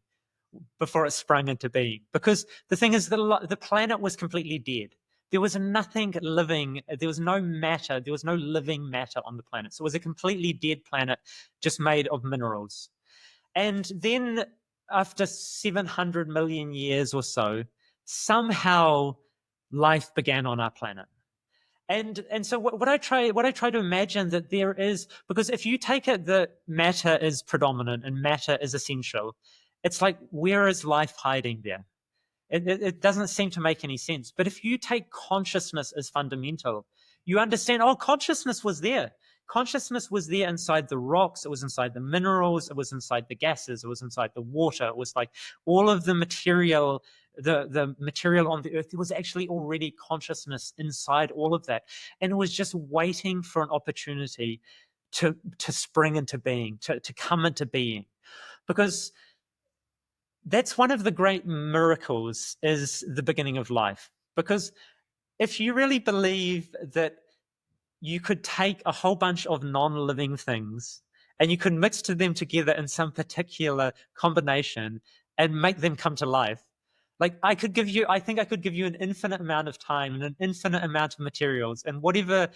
before it sprung into being. Because the thing is, the planet was completely dead. There was nothing living. There was no matter. There was no living matter on the planet. So it was a completely dead planet, just made of minerals. And then after 700 million years or so, somehow life began on our planet. And so what I try to imagine that there is, because if you take it that matter is predominant and matter is essential, it's like, where is life hiding there? It doesn't seem to make any sense. But if you take consciousness as fundamental, you understand, oh, consciousness was there. Consciousness was there inside the rocks. It was inside the minerals. It was inside the gases. It was inside the water. It was like all of the material, the material on the earth. There was actually already consciousness inside all of that. And it was just waiting for an opportunity to spring into being, to come into being. Because that's one of the great miracles, is the beginning of life. Because if you really believe that you could take a whole bunch of non-living things and you could mix them together in some particular combination and make them come to life, like I think I could give you an infinite amount of time and an infinite amount of materials and whatever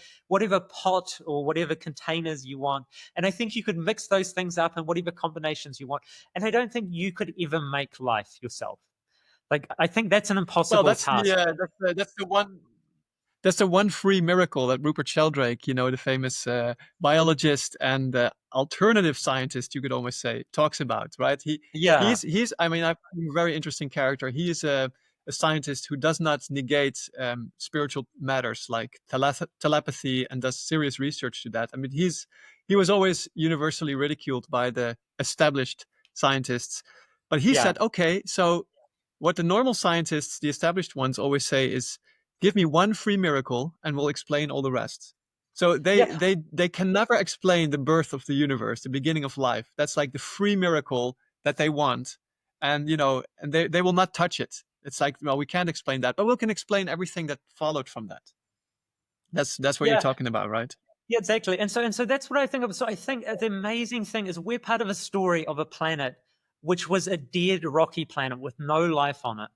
pot or whatever containers you want. And I think you could mix those things up in whatever combinations you want. And I don't think you could ever make life yourself. Like, I think that's an Well, impossible task. that's the one free miracle that Rupert Sheldrake, the famous biologist and alternative scientist, you could almost say, talks about, right? Yeah. He's. I mean, I find him a very interesting character. He is a scientist who does not negate spiritual matters like telepathy and does serious research to that. I mean, he was always universally ridiculed by the established scientists, but he Yeah. said, okay, so what the normal scientists, the established ones, always say is, give me one free miracle and we'll explain all the rest. So Yeah. they can never explain the birth of the universe, the beginning of life. That's like the free miracle that they want. And and they will not touch it. It's like, well, we can't explain that, but we can explain everything that followed from that. That's what you're Yeah. talking about, right? Yeah, exactly. And so that's what I think of. So I think the amazing thing is we're part of a story of a planet which was a dead, rocky planet with no life on it.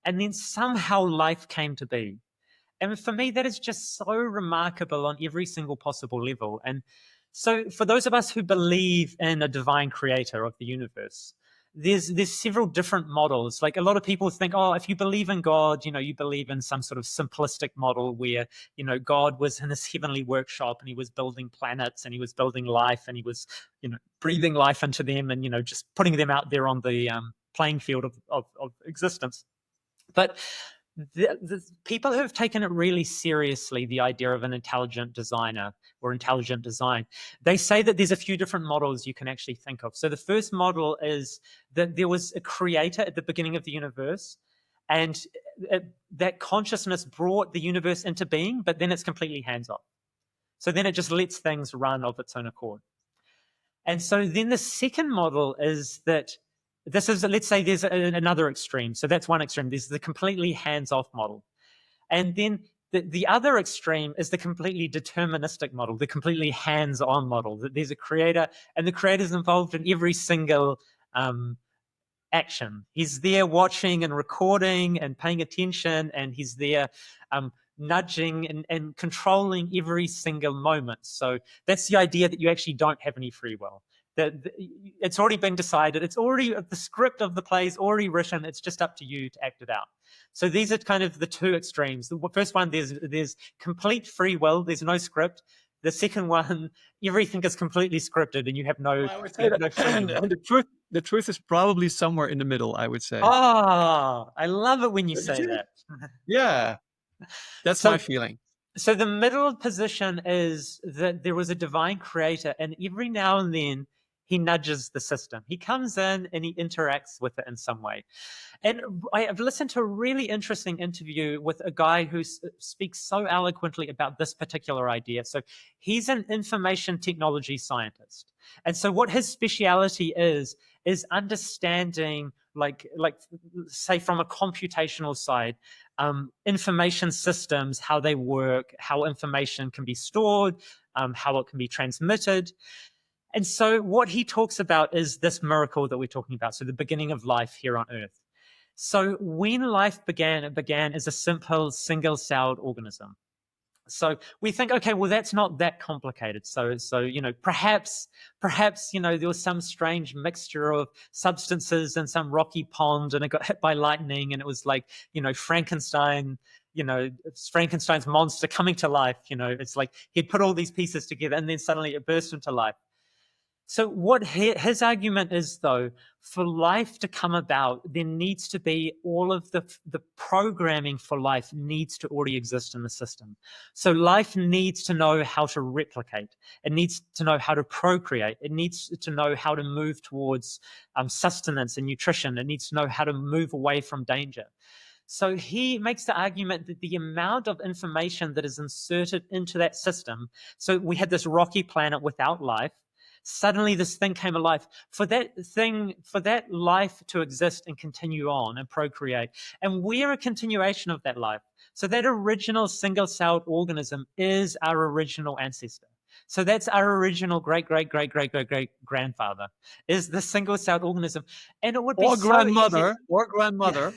And then somehow life came to be. And for me, that is just so remarkable on every single possible level. And so for those of us who believe in a divine creator of the universe, there's several different models. Like, a lot of people think, oh, if you believe in God, you believe in some sort of simplistic model where, God was in his heavenly workshop and he was building planets and he was building life and he was, breathing life into them and, just putting them out there on the playing field of existence. But the people who have taken it really seriously, the idea of an intelligent designer or intelligent design, they say that there's a few different models you can actually think of. So the first model is that there was a creator at the beginning of the universe, and that consciousness brought the universe into being, but then it's completely hands-off. So then it just lets things run of its own accord. And so then the second model is that this is, let's say there's another extreme. So that's one extreme. There's the completely hands-off model. And then the other extreme is the completely deterministic model, the completely hands-on model, that there's a creator and the creator's involved in every single action. He's there watching and recording and paying attention, and he's there nudging and controlling every single moment. So that's the idea that you actually don't have any free will. That it's already been decided. It's already, the script of the play is already written. It's just up to you to act it out. So these are kind of the two extremes. The first one, there's complete free will. There's no script. The second one, everything is completely scripted, and you have no, Well, I would say that, no freedom. and the truth is probably somewhere in the middle, I would say. Ah, I love it when you say that. Yeah, that's my So, feeling. so the middle position is that there was a divine creator, and every now and then he nudges the system. He comes in and he interacts with it in some way. And I've listened to a really interesting interview with a guy who speaks so eloquently about this particular idea. So he's an information technology scientist. And so what his speciality is understanding, like say from a computational side, information systems, how they work, how information can be stored, how it can be transmitted. And so what he talks about is this miracle that we're talking about. So the beginning of life here on Earth. So when life began, it began as a simple single-celled organism. So we think, okay, well, that's not that complicated. So perhaps, there was some strange mixture of substances in some rocky pond, and it got hit by lightning, and it was like, Frankenstein's monster coming to life. It's like he'd put all these pieces together, and then suddenly it burst into life. So what his argument is, though, for life to come about, there needs to be all of the programming for life needs to already exist in the system. So life needs to know how to replicate. It needs to know how to procreate. It needs to know how to move towards sustenance and nutrition. It needs to know how to move away from danger. So he makes the argument that the amount of information that is inserted into that system, so we had this rocky planet without life, suddenly this thing came alive. For that life to exist and continue on and procreate, and we're a continuation of that life. So that original single-celled organism is our original ancestor. So that's our original great-great-great-great-great-great-grandfather, is the single-celled organism. And it would be so easy. Or grandmother.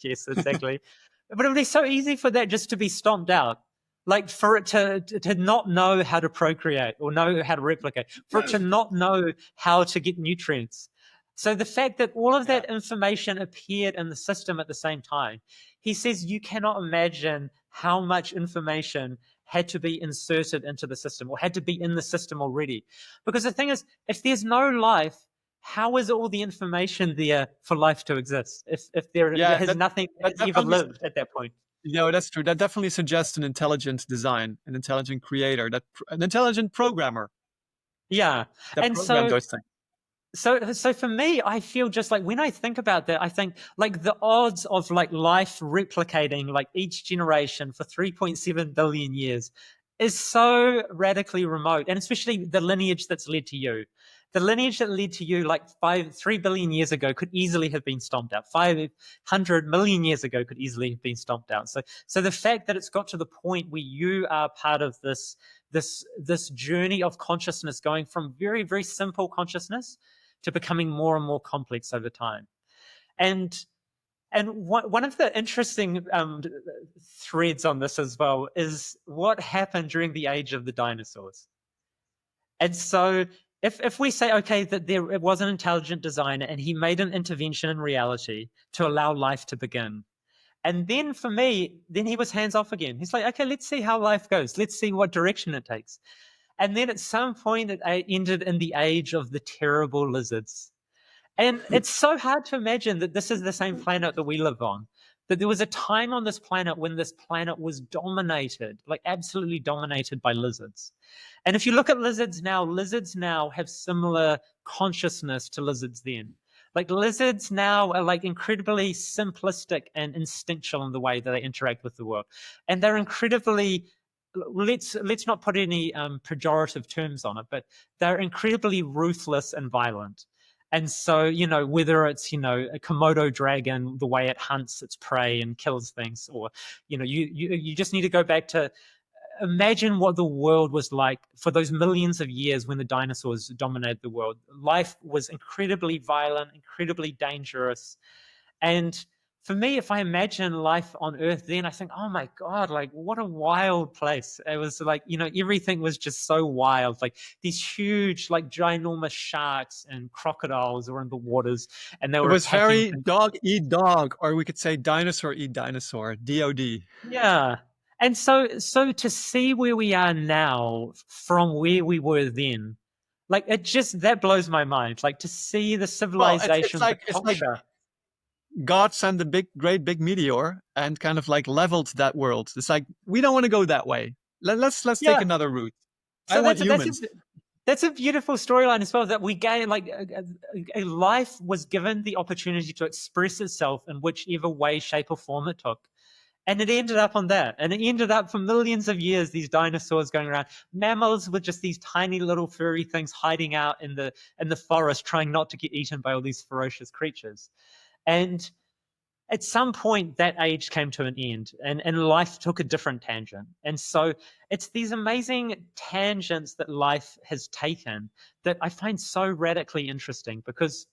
Yes, exactly. But it would be so easy for that just to be stomped out. Like for it to not know how to procreate or know how to replicate, for it to not know how to get nutrients. So the fact that all of that information appeared in the system at the same time, he says you cannot imagine how much information had to be inserted into the system or had to be in the system already. Because the thing is, if there's no life, how is all the information there for life to exist if there has nothing that has ever lived at that point? That's true. That definitely suggests an intelligent design, an intelligent creator, an intelligent programmer. Yeah. That programmed those things. So for me, I feel just like when I think about that, I think like the odds of like life replicating like each generation for 3.7 billion years is so radically remote, and especially the lineage that's led to you. The lineage that led to you like 3 billion years ago could easily have been stomped out. 500 million years ago could easily have been stomped out. So the fact that it's got to the point where you are part of this journey of consciousness, going from very, very simple consciousness to becoming more and more complex over time. And one of the interesting threads on this as well is what happened during the age of the dinosaurs. And so if we say, okay, that it was an intelligent designer and he made an intervention in reality to allow life to begin. And then for me, then he was hands off again. He's like, okay, let's see how life goes. Let's see what direction it takes. And then at some point, it ended in the age of the terrible lizards. And it's so hard to imagine that this is the same planet that we live on, that there was a time on this planet when this planet was dominated, like absolutely dominated by lizards. And if you look at lizards now have similar consciousness to lizards then. Like lizards now are like incredibly simplistic and instinctual in the way that they interact with the world. And they're incredibly, let's not put any pejorative terms on it, but they're incredibly ruthless and violent. And so, whether it's, a Komodo dragon, the way it hunts its prey and kills things, or, you just need to go back to imagine what the world was like for those millions of years when the dinosaurs dominated the world. Life was incredibly violent, incredibly dangerous. And for me, if I imagine life on Earth then, I think, oh my God, like what a wild place. It was like, everything was just so wild. Like these huge, like ginormous sharks and crocodiles were in the waters, and they were It was very things. dog eat dog, or we could say dinosaur eat dinosaur, DOD. Yeah. And so to see where we are now from where we were then, like that blows my mind. Like to see the civilization, the culture. God sent a great big meteor and kind of like leveled that world. It's like, we don't want to go that way. Let's take another route. So I want humans. That's a beautiful storyline as well, that we gain, like a life was given the opportunity to express itself in whichever way, shape or form it took. And it ended up on that. And it ended up for millions of years, these dinosaurs going around. Mammals were just these tiny little furry things hiding out in the forest, trying not to get eaten by all these ferocious creatures. And at some point that age came to an end, and life took a different tangent. And so it's these amazing tangents that life has taken that I find so radically interesting, because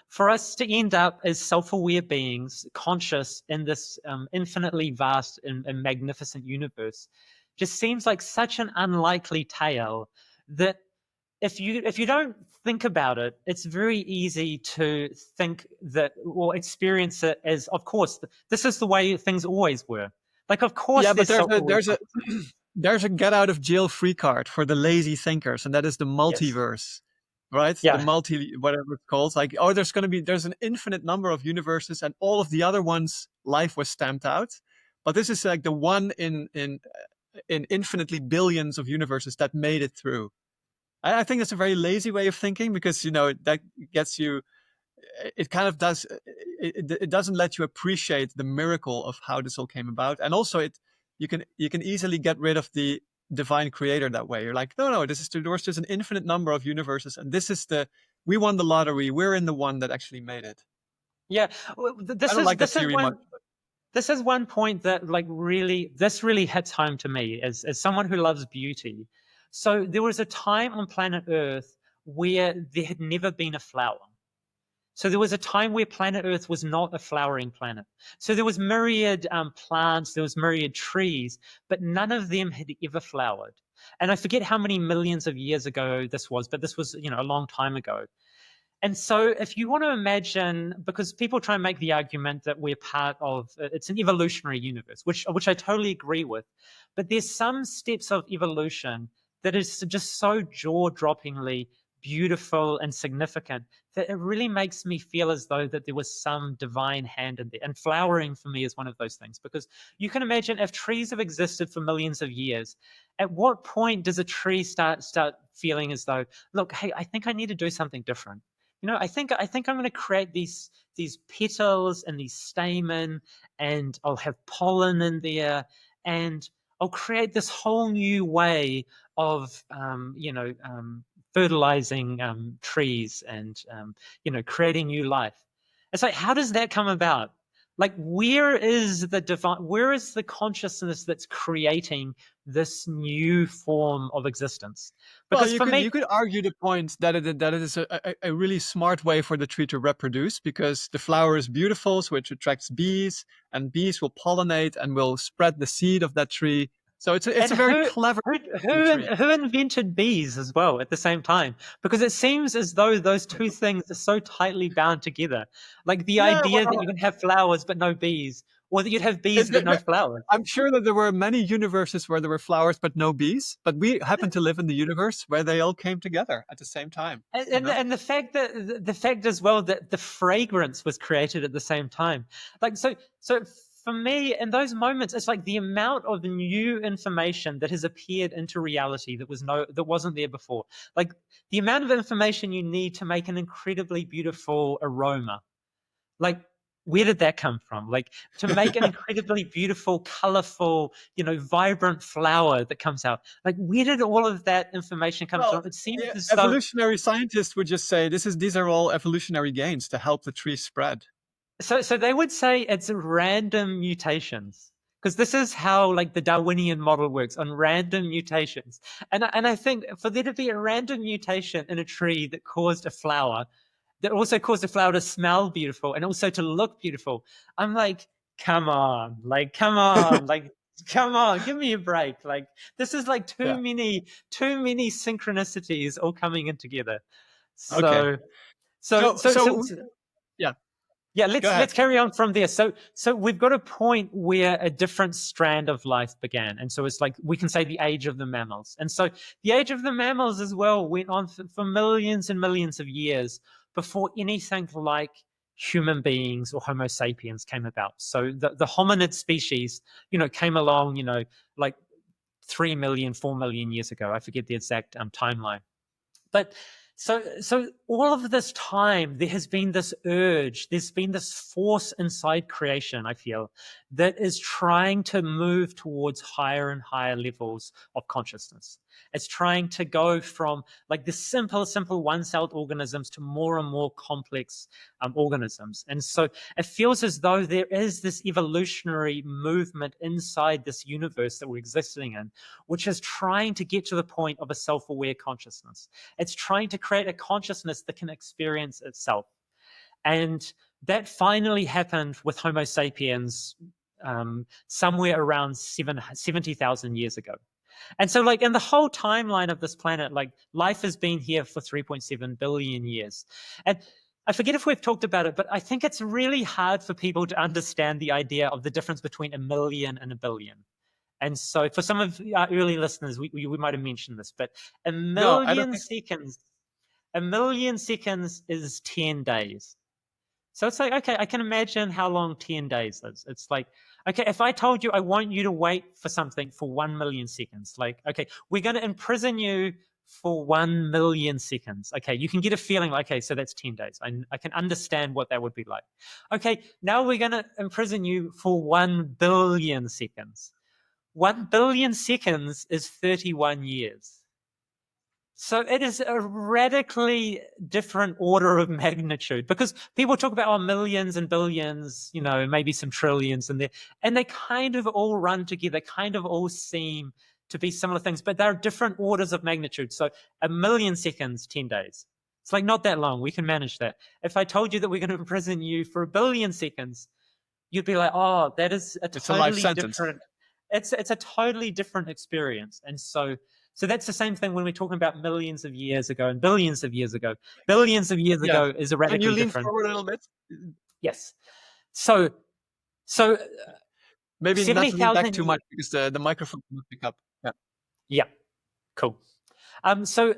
for us to end up as self-aware beings, conscious in this infinitely vast and magnificent universe, just seems like such an unlikely tale that if you don't think about it, it's very easy to think that, or experience it as, of course, this is the way things always were. Like, of course, Yeah, but there's self-aware there's a get out of jail free card for the lazy thinkers, and that is the Yes. multiverse, right? The Yeah. multi whatever it's called. Like, oh, there's an infinite number of universes, and all of the other ones, life was stamped out. But this is like the one in infinitely billions of universes that made it through. I think that's a very lazy way of thinking, because that gets you. It kind of does. It doesn't let you appreciate the miracle of how this all came about, and also you can easily get rid of the divine creator that way. You're like, no, there's just an infinite number of universes, and we won the lottery. We're in the one that actually made it. Yeah. I This don't is like that this is theory much. one this is one point that, like, really hits home to me as someone who loves beauty. So there was a time on planet Earth where there had never been a flower. So there was a time where planet Earth was not a flowering planet. So there was myriad plants, there was myriad trees, but none of them had ever flowered. And I forget how many millions of years ago this was, but this was, a long time ago. And so if you want to imagine, because people try and make the argument that we're part of, it's an evolutionary universe, which I totally agree with. But there's some steps of evolution that is just so jaw-droppingly beautiful and significant that it really makes me feel as though that there was some divine hand in there. And flowering for me is one of those things, because you can imagine, if trees have existed for millions of years, at what point does a tree start feeling as though, look, hey, I think I need to do something different. I think I'm going to create these petals and these stamen, and I'll have pollen in there, and I'll create this whole new way of fertilizing trees, and creating new life. It's like, how does that come about? Like, where is the divine? Where is the consciousness that's creating this new form of existence? Well, Because you for could me, you could argue the point that it is a really smart way for the tree to reproduce, because the flower is beautiful, so it attracts bees, and bees will pollinate and will spread the seed of that tree. So it's and a very who clever who for the who tree. who invented bees as well at the same time? Because it seems as though those two things are so tightly bound together. Like the Yeah, idea that you well, can have flowers but no bees, or that you'd have it, bees but no flowers. I'm sure that there were many universes where there were flowers but no bees, but we happen to live in the universe where they all came together at the same time. And, You and know? and the fact that the fact as well that the fragrance was created at the same time, like, so for me in those moments, it's like the amount of new information that has appeared into reality that wasn't there before. Like, the amount of information you need to make an incredibly beautiful aroma. Like, where did that come from? Like, to make an incredibly beautiful, colorful, vibrant flower that comes out. Like, where did all of that information come Well, from? It seems yeah, as though evolutionary scientists would just say these are all evolutionary gains to help the tree spread. so they would say it's random mutations, because this is how, like, the Darwinian model works, on random mutations. And I think for there to be a random mutation in a tree that caused a flower, that also caused the flower to smell beautiful and also to look beautiful, I'm like, come on, like, come on, give me a break. Like, this is like too Yeah. many synchronicities all coming in together. Okay. So so So so so, so so yeah, yeah, go let's ahead. carry on from there. So we've got a point where a different strand of life began, and so it's like we can say the age of the mammals. And so the age of the mammals as well went on for millions and millions of years before anything like human beings or Homo sapiens came about. So the hominid species, came along, like 3 million, 4 million years ago. I forget the exact timeline. But so all of this time, there has been this urge, there's been this force inside creation, I feel, that is trying to move towards higher and higher levels of consciousness. It's trying to go from like the simple one-celled organisms to more and more complex organisms. And so it feels as though there is this evolutionary movement inside this universe that we're existing in, which is trying to get to the point of a self-aware consciousness. It's trying to create a consciousness that can experience itself. And that finally happened with Homo sapiens somewhere around 70,000 years ago. And so, like, in the whole timeline of this planet, like, life has been here for 3.7 billion years. And I forget if we've talked about it, but I think it's really hard for people to understand the idea of the difference between a million and a billion. And so for some of our early listeners, we might have mentioned this, but a No, I don't million think. seconds, a million seconds is 10 days. So it's like, okay, I can imagine how long 10 days is. It's like, okay, if I told you I want you to wait for something for 1 million seconds, like, okay, we're going to imprison you for 1 million seconds. Okay, you can get a feeling like, okay, so that's 10 days. I can understand what that would be like. Okay, now we're going to imprison you for 1 billion seconds. 1 billion seconds is 31 years. So it is a radically different order of magnitude, because people talk about millions and billions, maybe some trillions in there, and they kind of all run together, kind of all seem to be similar things, but they're different orders of magnitude. So a million seconds, 10 days. It's like not that long. We can manage that. If I told you that we're going to imprison you for 1 billion seconds, you'd be like, oh, that is a It's a life totally sentence. different, it's a totally different experience. And so that's the same thing when we're talking about millions of years ago and billions of years ago. Billions of years Yeah. ago is a Can you radically lean different. forward a little bit? Yes. So Maybe not to lean back 70,000. too much because the microphone will pick up. Yeah. Yeah, cool. So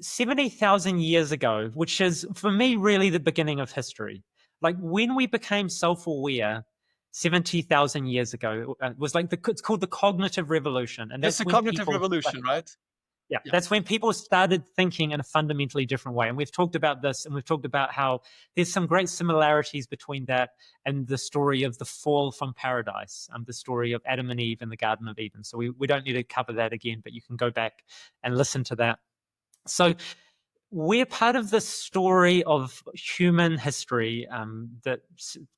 70,000 years ago, which is for me really the beginning of history. Like when we became self-aware 70,000 years ago, was like it's called the cognitive revolution. And It's that's a when cognitive people, revolution, right? yeah, Yeah. that's when people started thinking in a fundamentally different way. And we've talked about this, and we've talked about how there's some great similarities between that and the story of the fall from paradise, the story of Adam and Eve in the Garden of Eden. So we don't need to cover that again, but you can go back and listen to that. So we're part of the story of human history that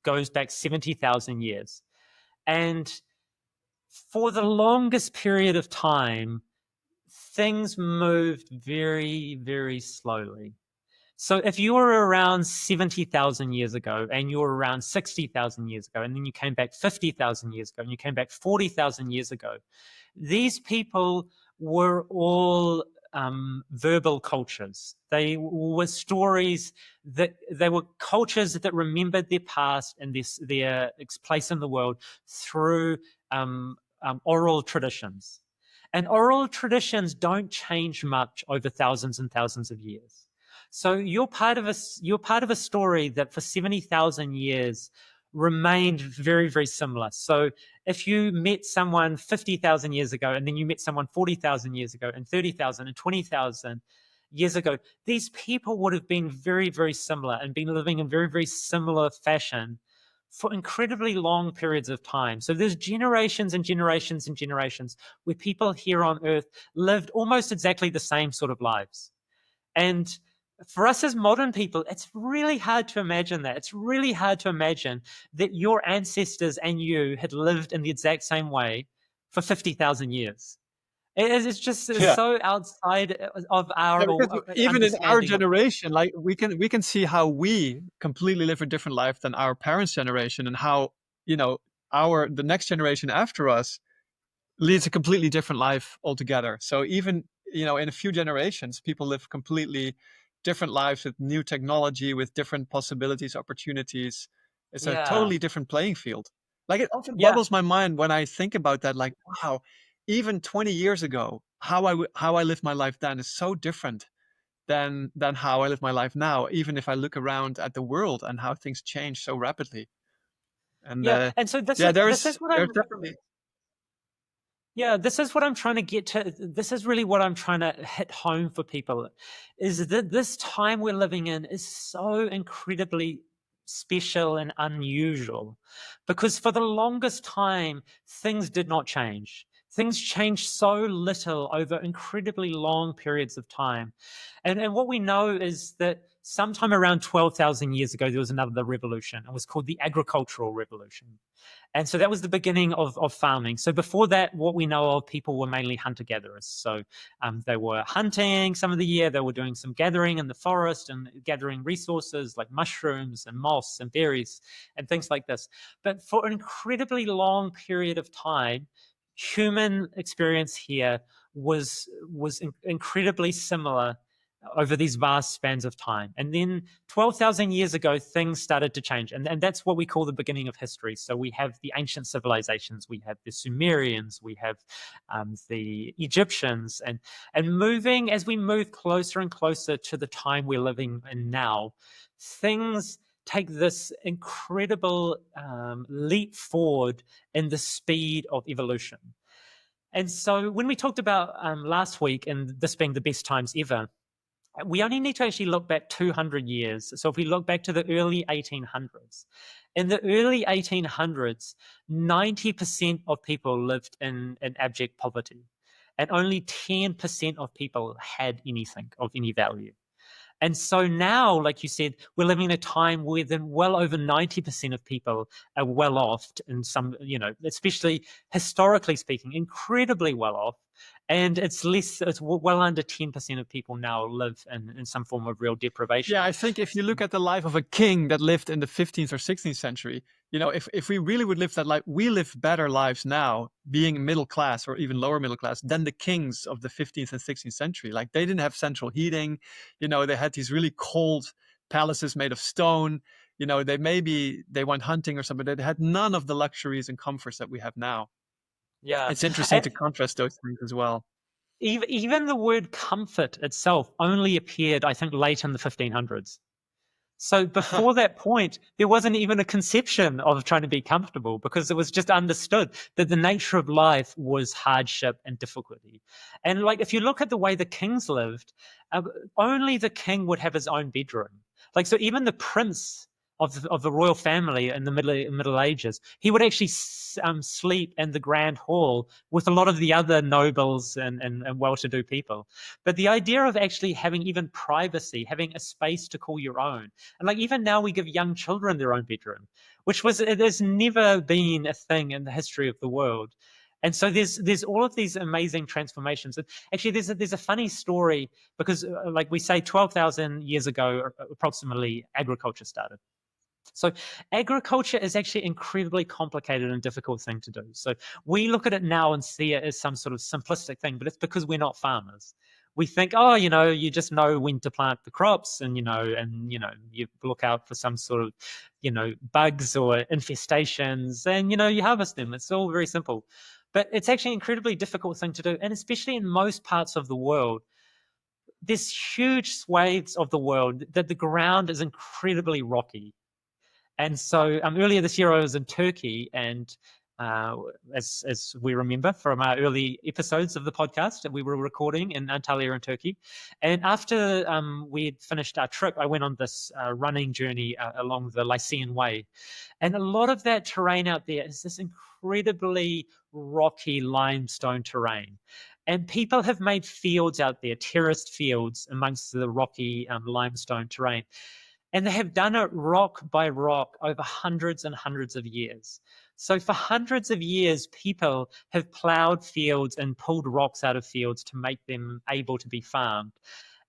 goes back 70,000 years. And for the longest period of time, things moved very, very slowly. So if you were around 70,000 years ago and you were around 60,000 years ago, and then you came back 50,000 years ago and you came back 40,000 years ago, these people were all verbal cultures. They were stories they were cultures that remembered their past and their place in the world through oral traditions. And oral traditions don't change much over thousands and thousands of years. So you're part of a story that for 70,000 years remained very, very similar. So if you met someone 50,000 years ago, and then you met someone 40,000 years ago, and 30,000 and 20,000 years ago, these people would have been very, very similar and been living in very, very similar fashion for incredibly long periods of time. So there's generations and generations and generations where people here on Earth lived almost exactly the same sort of lives. And for us as modern people, it's really hard to imagine that. It's really hard to imagine that your ancestors and you had lived in the exact same way for 50,000 years. It's just Yeah. so outside of our Even in our understanding. generation, like we can see how we completely live a different life than our parents' generation, and how the next generation after us leads a completely different life altogether. So even in a few generations, people live completely different lives with new technology, with different possibilities, opportunities. It's a Yeah, totally different playing field. Like it often yeah, boggles my mind when I think about that. Like, wow, even 20 years ago, how I lived my life then is so different than how I live my life now. Even if I look around at the world and how things change so rapidly. And yeah. And so this yeah, is there's this is what there's I'm definitely. Yeah, this is what I'm trying to get to. This is really what I'm trying to hit home for people, is that this time we're living in is so incredibly special and unusual, because for the longest time, things did not change. Things change so little over incredibly long periods of time. And what we know is that sometime around 12,000 years ago, there was another revolution. It was called the agricultural revolution. And so that was the beginning of farming. So before that, what we know of, people were mainly hunter-gatherers. So they were hunting some of the year, they were doing some gathering in the forest and gathering resources like mushrooms and moss and berries and things like this. But for an incredibly long period of time, human experience here was incredibly similar over these vast spans of time. And then 12,000 years ago, things started to change. And that's what we call the beginning of history. So we have the ancient civilizations, we have the Sumerians, we have the Egyptians. And as we move closer and closer to the time we're living in now, things take this incredible leap forward in the speed of evolution. And so when we talked about last week, and this being the best times ever, we only need to actually look back 200 years. So if we look back to the early 1800s, in the early 1800s, 90% of people lived in abject poverty, and only 10% of people had anything of any value. And so now, like you said, we're living in a time where then well over 90% of people are well off, and some, especially historically speaking, incredibly well off. And it's well under 10% of people now live in some form of real deprivation. Yeah, I think if you look at the life of a king that lived in the 15th or 16th century, if we really would live that life, we live better lives now, being middle class or even lower middle class, than the kings of the 15th and 16th century. Like, they didn't have central heating. They had these really cold palaces made of stone. They went hunting or something. They had none of the luxuries and comforts that we have now. Yeah. It's interesting to contrast those things as well. Even the word comfort itself only appeared, I think, late in the 1500s. So before that point, there wasn't even a conception of trying to be comfortable, because it was just understood that the nature of life was hardship and difficulty. And like, if you look at the way the kings lived, only the king would have his own bedroom. Like, so even the prince of the royal family in the Middle Ages, he would actually sleep in the grand hall with a lot of the other nobles and well-to-do people. But the idea of actually having even privacy, having a space to call your own, and like even now we give young children their own bedroom, there's never been a thing in the history of the world. And so there's all of these amazing transformations. And actually, there's a funny story, because like we say, 12,000 years ago, approximately, agriculture started. So agriculture is actually an incredibly complicated and difficult thing to do. So we look at it now and see it as some sort of simplistic thing, but it's because we're not farmers. We think, oh, you just know when to plant the crops, and you look out for some sort of, bugs or infestations, and you harvest them. It's all very simple. But it's actually an incredibly difficult thing to do. And especially in most parts of the world, there's huge swathes of the world that the ground is incredibly rocky. And so earlier this year, I was in Turkey, and as we remember from our early episodes of the podcast, that we were recording in Antalya in Turkey. And after we'd finished our trip, I went on this running journey along the Lycian Way. And a lot of that terrain out there is this incredibly rocky limestone terrain. And people have made fields out there, terraced fields amongst the rocky limestone terrain. And they have done it rock by rock over hundreds and hundreds of years. So for hundreds of years, people have plowed fields and pulled rocks out of fields to make them able to be farmed.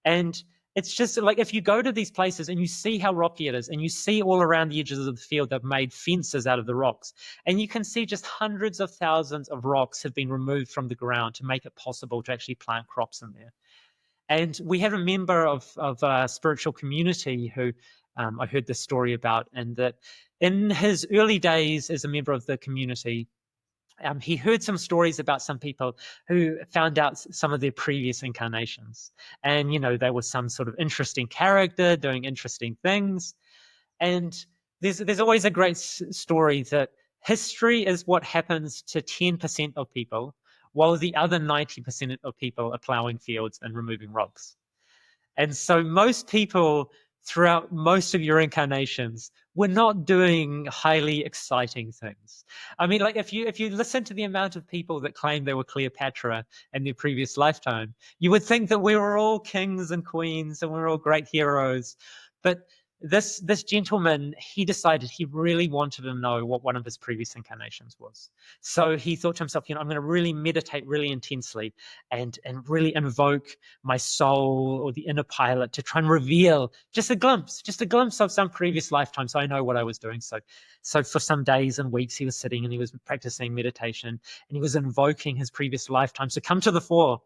And it's just like, if you go to these places and you see how rocky it is, and you see all around the edges of the field, they've made fences out of the rocks. And you can see just hundreds of thousands of rocks have been removed from the ground to make it possible to actually plant crops in there. And we have a member of a spiritual community who I heard this story about, and that in his early days as a member of the community, he heard some stories about some people who found out some of their previous incarnations. And, they were some sort of interesting character doing interesting things. And there's always a great story that history is what happens to 10% of people, while the other 90% of people are plowing fields and removing rocks. And so most people throughout most of your incarnations were not doing highly exciting things. I mean, like if you listen to the amount of people that claim they were Cleopatra in their previous lifetime, you would think that we were all kings and queens and we were all great heroes. But this gentleman, he decided he really wanted to know what one of his previous incarnations was. So he thought to himself, I'm going to really meditate really intensely and really invoke my soul or the inner pilot to try and reveal just a glimpse of some previous lifetime, so I know what I was doing. So for some days and weeks he was sitting and he was practicing meditation and he was invoking his previous lifetimes to come to the fore.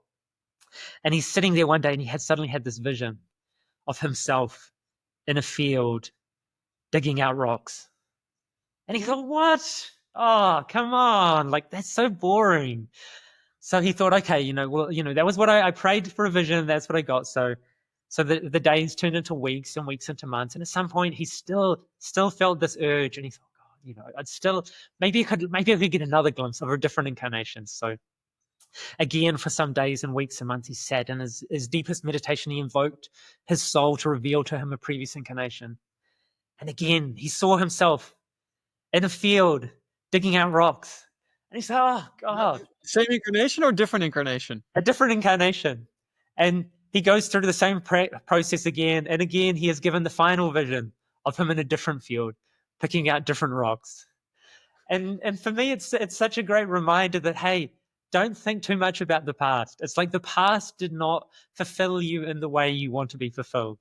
And he's sitting there one day and he had suddenly had this vision of himself in a field digging out rocks. And he thought, what? Oh, come on. Like, that's so boring. So he thought, okay, that was what I prayed for a vision. That's what I got. So the days turned into weeks and weeks into months. And at some point he still felt this urge. And he thought, God, I'd still, maybe I could get another glimpse of a different incarnation. So again, for some days and weeks and months, he sat in his deepest meditation. He invoked his soul to reveal to him a previous incarnation. And again, he saw himself in a field digging out rocks. And he said, oh, God. Same incarnation or different incarnation? A different incarnation. And he goes through the same process again. And again, he is given the final vision of him in a different field, picking out different rocks. And for me, it's such a great reminder that, hey, don't think too much about the past. It's like the past did not fulfill you in the way you want to be fulfilled.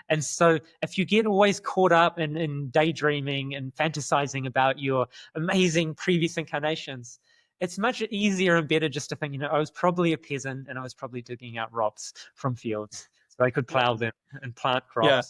And so if you get always caught up in daydreaming and fantasizing about your amazing previous incarnations, it's much easier and better just to think, I was probably a peasant and I was probably digging out rocks from fields so I could plow them and plant crops. Yeah.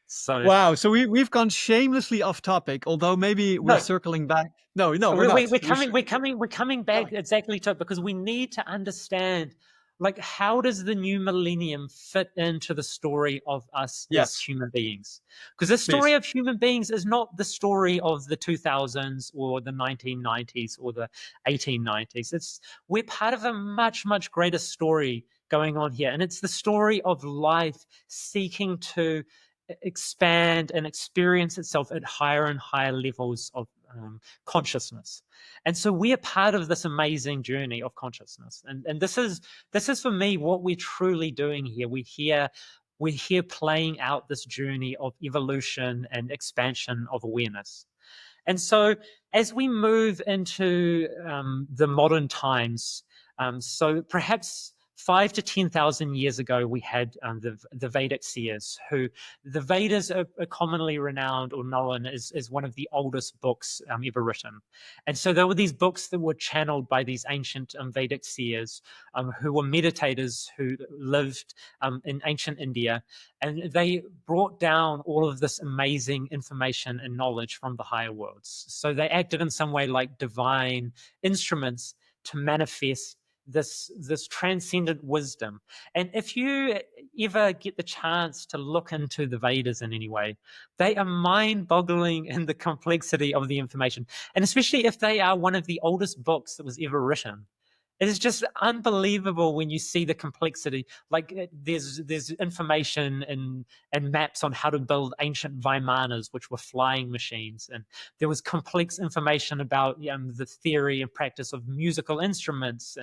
So wow. So we've gone shamelessly off topic, although maybe we're circling back. No, we're not. We're coming back exactly to it because we need to understand, like, how does the new millennium fit into the story of us as human beings? Because the story of human beings is not the story of the 2000s or the 1990s or the 1890s. We're part of a much, much greater story going on here. And it's the story of life seeking to expand and experience itself at higher and higher levels of consciousness. And so we are part of this amazing journey of consciousness. And this is for me what we're truly doing here. We're here playing out this journey of evolution and expansion of awareness. And so as we move into the modern times, so perhaps 5,000 to 10,000 years ago, we had the Vedic seers, who the Vedas are commonly renowned or known as one of the oldest books ever written. And so there were these books that were channeled by these ancient Vedic seers who were meditators who lived in ancient India. And they brought down all of this amazing information and knowledge from the higher worlds. So they acted in some way like divine instruments to manifest this transcendent wisdom. And if you ever get the chance to look into the Vedas in any way, they are mind-boggling in the complexity of the information. And especially if they are one of the oldest books that was ever written. It is just unbelievable when you see the complexity. Like there's information and maps on how to build ancient Vimanas, which were flying machines, and there was complex information about the theory and practice of musical instruments,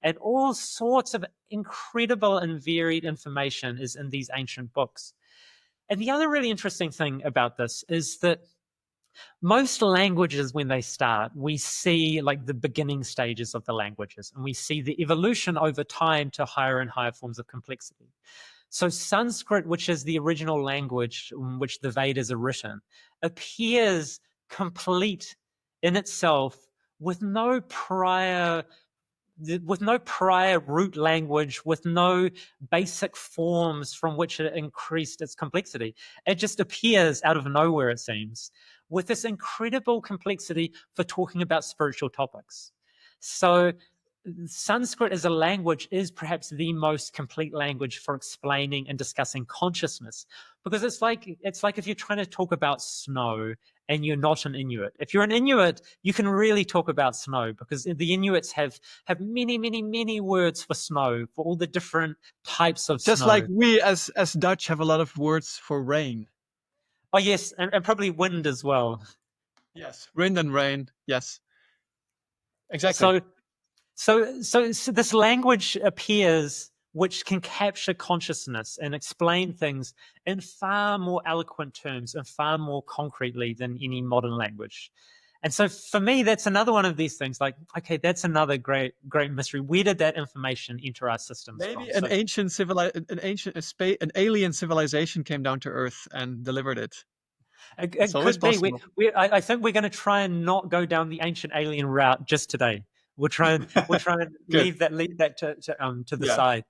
and all sorts of incredible and varied information is in these ancient books. And the other really interesting thing about this is that most languages, when they start, we see like the beginning stages of the languages, and we see the evolution over time to higher and higher forms of complexity. So Sanskrit, which is the original language in which the Vedas are written, appears complete in itself with no prior root language, with no basic forms from which it increased its complexity. It just appears out of nowhere, it seems, with this incredible complexity for talking about spiritual topics. So Sanskrit as a language is perhaps the most complete language for explaining and discussing consciousness, because it's like if you're trying to talk about snow and you're not an Inuit. If you're an Inuit, you can really talk about snow, because the Inuits have many, many, many words for snow, for all the different types of Just like snow. we as Dutch have a lot of words for rain. Oh yes, and probably wind as well. Yes, wind and rain. Yes, exactly. So so this language appears, which can capture consciousness and explain things in far more eloquent terms and far more concretely than any modern language. And so for me, that's another one of these things. Like, okay, that's another great mystery. Where did that information enter our systems Maybe from? an So ancient an alien civilization came down to Earth and delivered it. It's it always could be. possible. I think we're going to try and not go down the ancient alien route just today. We'll try and Good. leave that to the Yeah. side.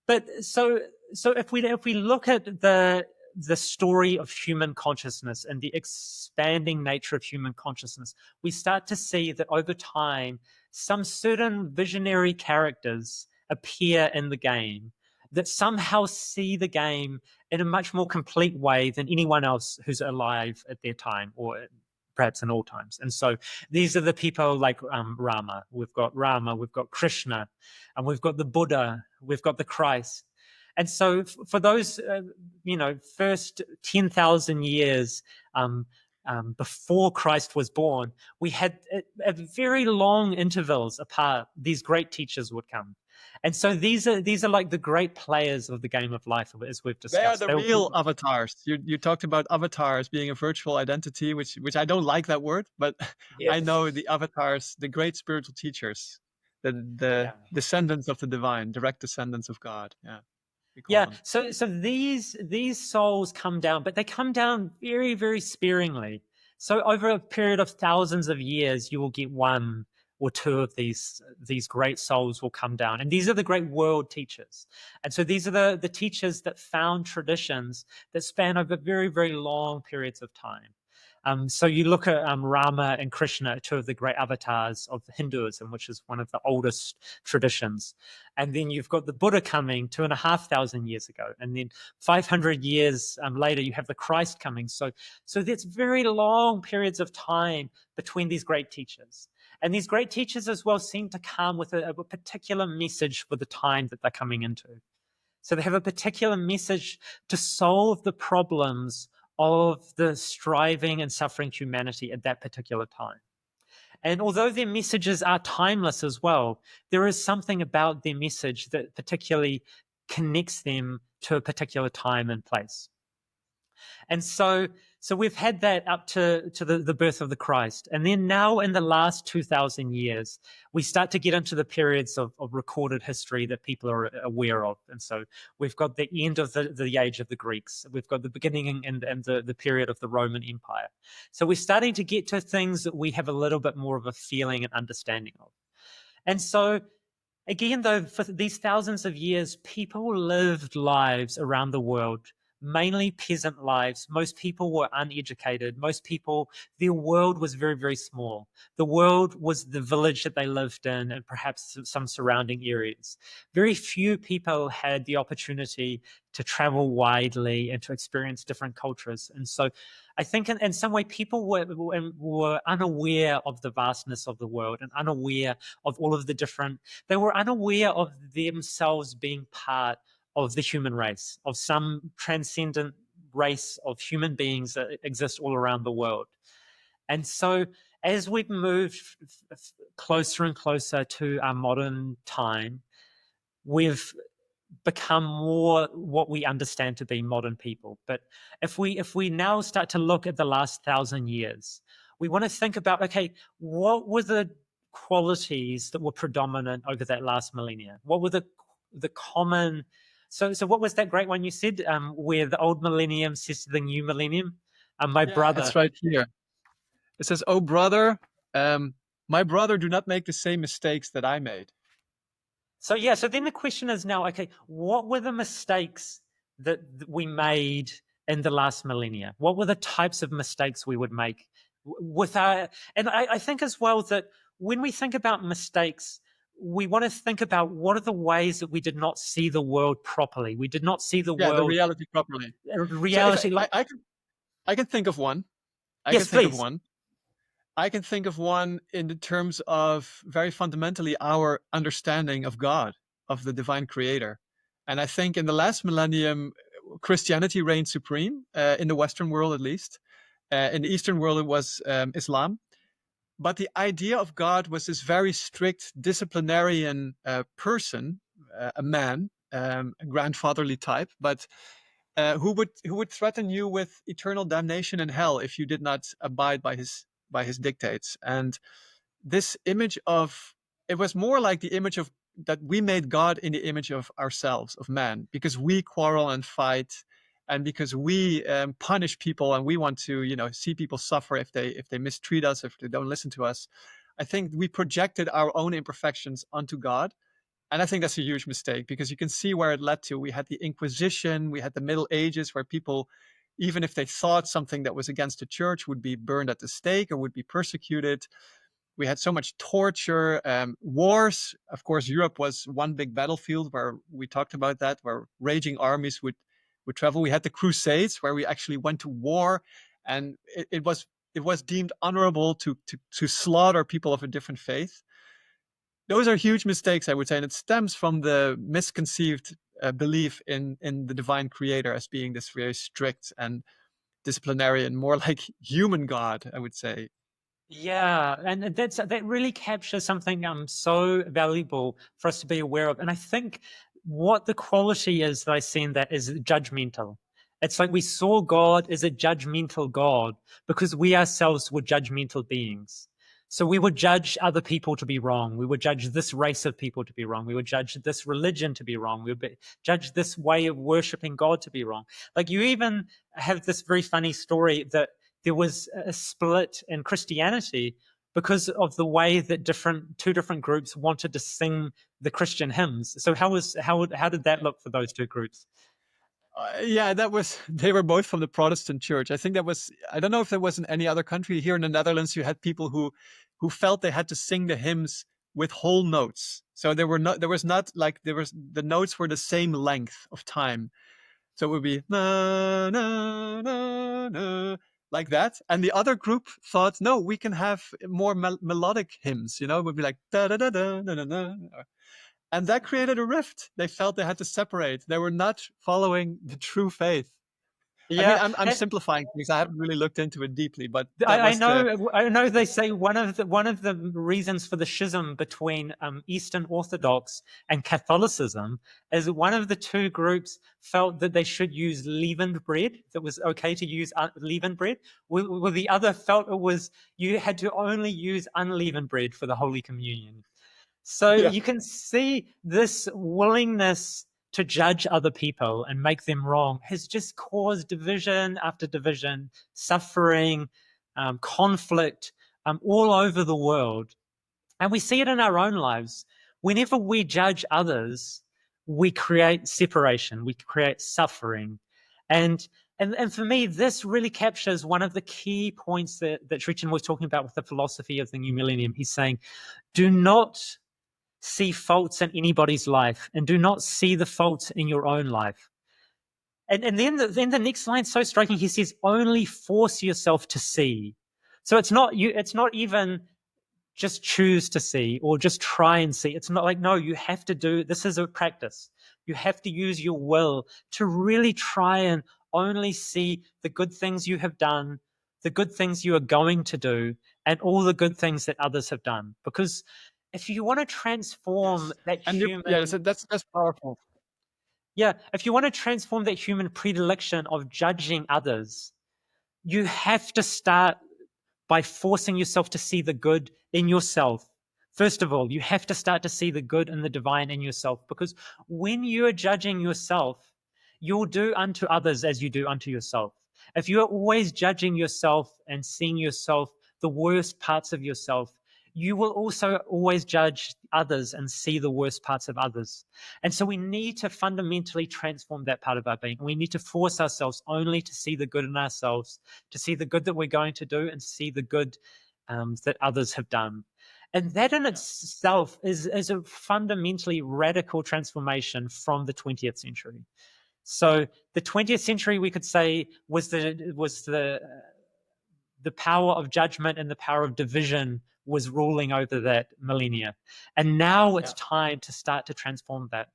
But so if we look at the story of human consciousness and the expanding nature of human consciousness, we start to see that over time, some certain visionary characters appear in the game that somehow see the game in a much more complete way than anyone else who's alive at their time, or perhaps in all times. And so these are the people like Rama. We've got Krishna, and we've got the Buddha, we've got the Christ. And so for those, first 10,000 years before Christ was born, we had at very long intervals apart, these great teachers would come. And so these are like the great players of the game of life, as we've They are discussed. the real avatars. You talked about avatars being a virtual identity, which I don't like that word, but Yeah. I know the avatars, the great spiritual teachers, the Yeah. descendants of the divine, direct descendants of God. Yeah, we call Yeah, them. so these souls come down, but they come down very, very sparingly. So over a period of thousands of years, you will get one or two of these great souls will come down, and these are the great world teachers. And so these are the teachers that found traditions that span over very, very long periods of time. So you look at Rama and Krishna, two of the great avatars of Hinduism, which is one of the oldest traditions. And then you've got the Buddha coming 2,500 years ago. And then 500 years later, you have the Christ coming. So that's very long periods of time between these great teachers. And these great teachers as well seem to come with a particular message for the time that they're coming into. So they have a particular message to solve the problems of the striving and suffering humanity at that particular time. And although their messages are timeless as well, there is something about their message that particularly connects them to a particular time and place. And so we've had that up to the birth of the Christ. And then now in the last 2,000 years, we start to get into the periods of recorded history that people are aware of. And so we've got the end of the age of the Greeks. We've got the beginning and the period of the Roman Empire. So we're starting to get to things that we have a little bit more of a feeling and understanding of. And so again, though, for these thousands of years, people lived lives around the world, mainly peasant lives. Most people were uneducated. Most people, their world was very, very small. The world was the village that they lived in and perhaps some surrounding areas. Very few people had the opportunity to travel widely and to experience different cultures. And so I think in some way people were unaware of the vastness of the world and unaware of all of the different, they were unaware of themselves being part of the human race, of some transcendent race of human beings that exist all around the world. And so as we've moved closer and closer to our modern time, we've become more what we understand to be modern people. But if we now start to look at the last 1,000 years, we want to think about, okay, what were the qualities that were predominant over that last millennia? What were the common? So what was that great one you said, where the old millennium says to the new millennium? My Yeah, brother. it's right here. It says, "Oh brother, my brother, do not make the same mistakes that I made." So yeah, so then the question is now, okay, what were the mistakes that we made in the last millennia? What were the types of mistakes we would make with our? And I think as well that when we think about mistakes, we want to think about what are the ways that we did not see the world properly. We did not see the Yeah, the world reality properly. So if reality. Like, I can think of one. I can Yes, think of please. one. I can think of one in the terms of very fundamentally our understanding of God, of the divine creator. And I think in the last millennium, Christianity reigned supreme, in the Western world at least. In the Eastern world, it was Islam. But the idea of God was this very strict disciplinarian person, a man, a grandfatherly type, but who would threaten you with eternal damnation in hell if you did not abide by his dictates. And this image of it was more like the image of that we made God in the image of ourselves, of man, because we quarrel and fight, and because we punish people, and we want to, see people suffer if they mistreat us, if they don't listen to us. I think we projected our own imperfections onto God, and I think that's a huge mistake because you can see where it led to. We had the Inquisition, we had the Middle Ages, where people, even if they thought something that was against the church, would be burned at the stake or would be persecuted. We had so much torture, wars. Of course, Europe was one big battlefield where we talked about that, where raging armies would travel. We had the Crusades, where we actually went to war, and it was deemed honorable to slaughter people of a different faith. Those are huge mistakes, I would say, and it stems from the misconceived belief in the divine creator as being this very strict and disciplinarian, more like human God, I would say. Yeah, and that really captures something so valuable for us to be aware of. And I think what the quality is that I see in that is judgmental. It's like we saw God as a judgmental God because we ourselves were judgmental beings. So we would judge other people to be wrong. We would judge this race of people to be wrong. We would judge this religion to be wrong. We would judge this way of worshiping God to be wrong. Like you even have this very funny story that there was a split in Christianity because of the way that two different groups wanted to sing the Christian hymns. So how did that look for those two groups? Yeah, they were both from the Protestant church. I think I don't know if there was in any other country. Here in the Netherlands, you had people who felt they had to sing the hymns with whole notes. So the notes were the same length of time. So it would be na na na na like that. And the other group thought, no, we can have more melodic hymns. It would be like da da da da na na na. And that created a rift. They felt they had to separate. They were not following the true faith. I mean, Yeah, I'm simplifying because I haven't really looked into it deeply, but that I was the know. I know. They say one of the reasons for the schism between Eastern Orthodox and Catholicism is one of the two groups felt that they should use leavened bread. That was okay to use leavened bread. While the other felt it was you had to only use unleavened bread for the Holy Communion. So yeah. you can see this willingness to judge other people and make them wrong has just caused division after division, suffering, conflict all over the world. And we see it in our own lives. Whenever we judge others, we create separation, we create suffering. And for me, this really captures one of the key points that Sri Chinmoy was talking about with the philosophy of the new millennium. He's saying, do not see faults in anybody's life and do not see the faults in your own life. And then the next line is so striking. He says, only force yourself to see. So it's not even just choose to see or just try and see. It's not like, no, you have to do, this is a practice. You have to use your will to really try and only see the good things you have done, the good things you are going to do, and all the good things that others have done. Because if you want to transform Yes. that And yeah, human, that's powerful. yeah, if you want to transform that human predilection of judging others, you have to start by forcing yourself to see the good in yourself. First of all, you have to start to see the good and the divine in yourself, because when you are judging yourself, you'll do unto others as you do unto yourself. If you are always judging yourself and seeing yourself, the worst parts of yourself, you will also always judge others and see the worst parts of others. And so we need to fundamentally transform that part of our being. We need to force ourselves only to see the good in ourselves, to see the good that we're going to do, and see the good that others have done. And that in Yeah. itself is a fundamentally radical transformation from the 20th century. So the 20th century, we could say, was the the power of judgment and the power of division was ruling over that millennia. And now it's time to start to transform that.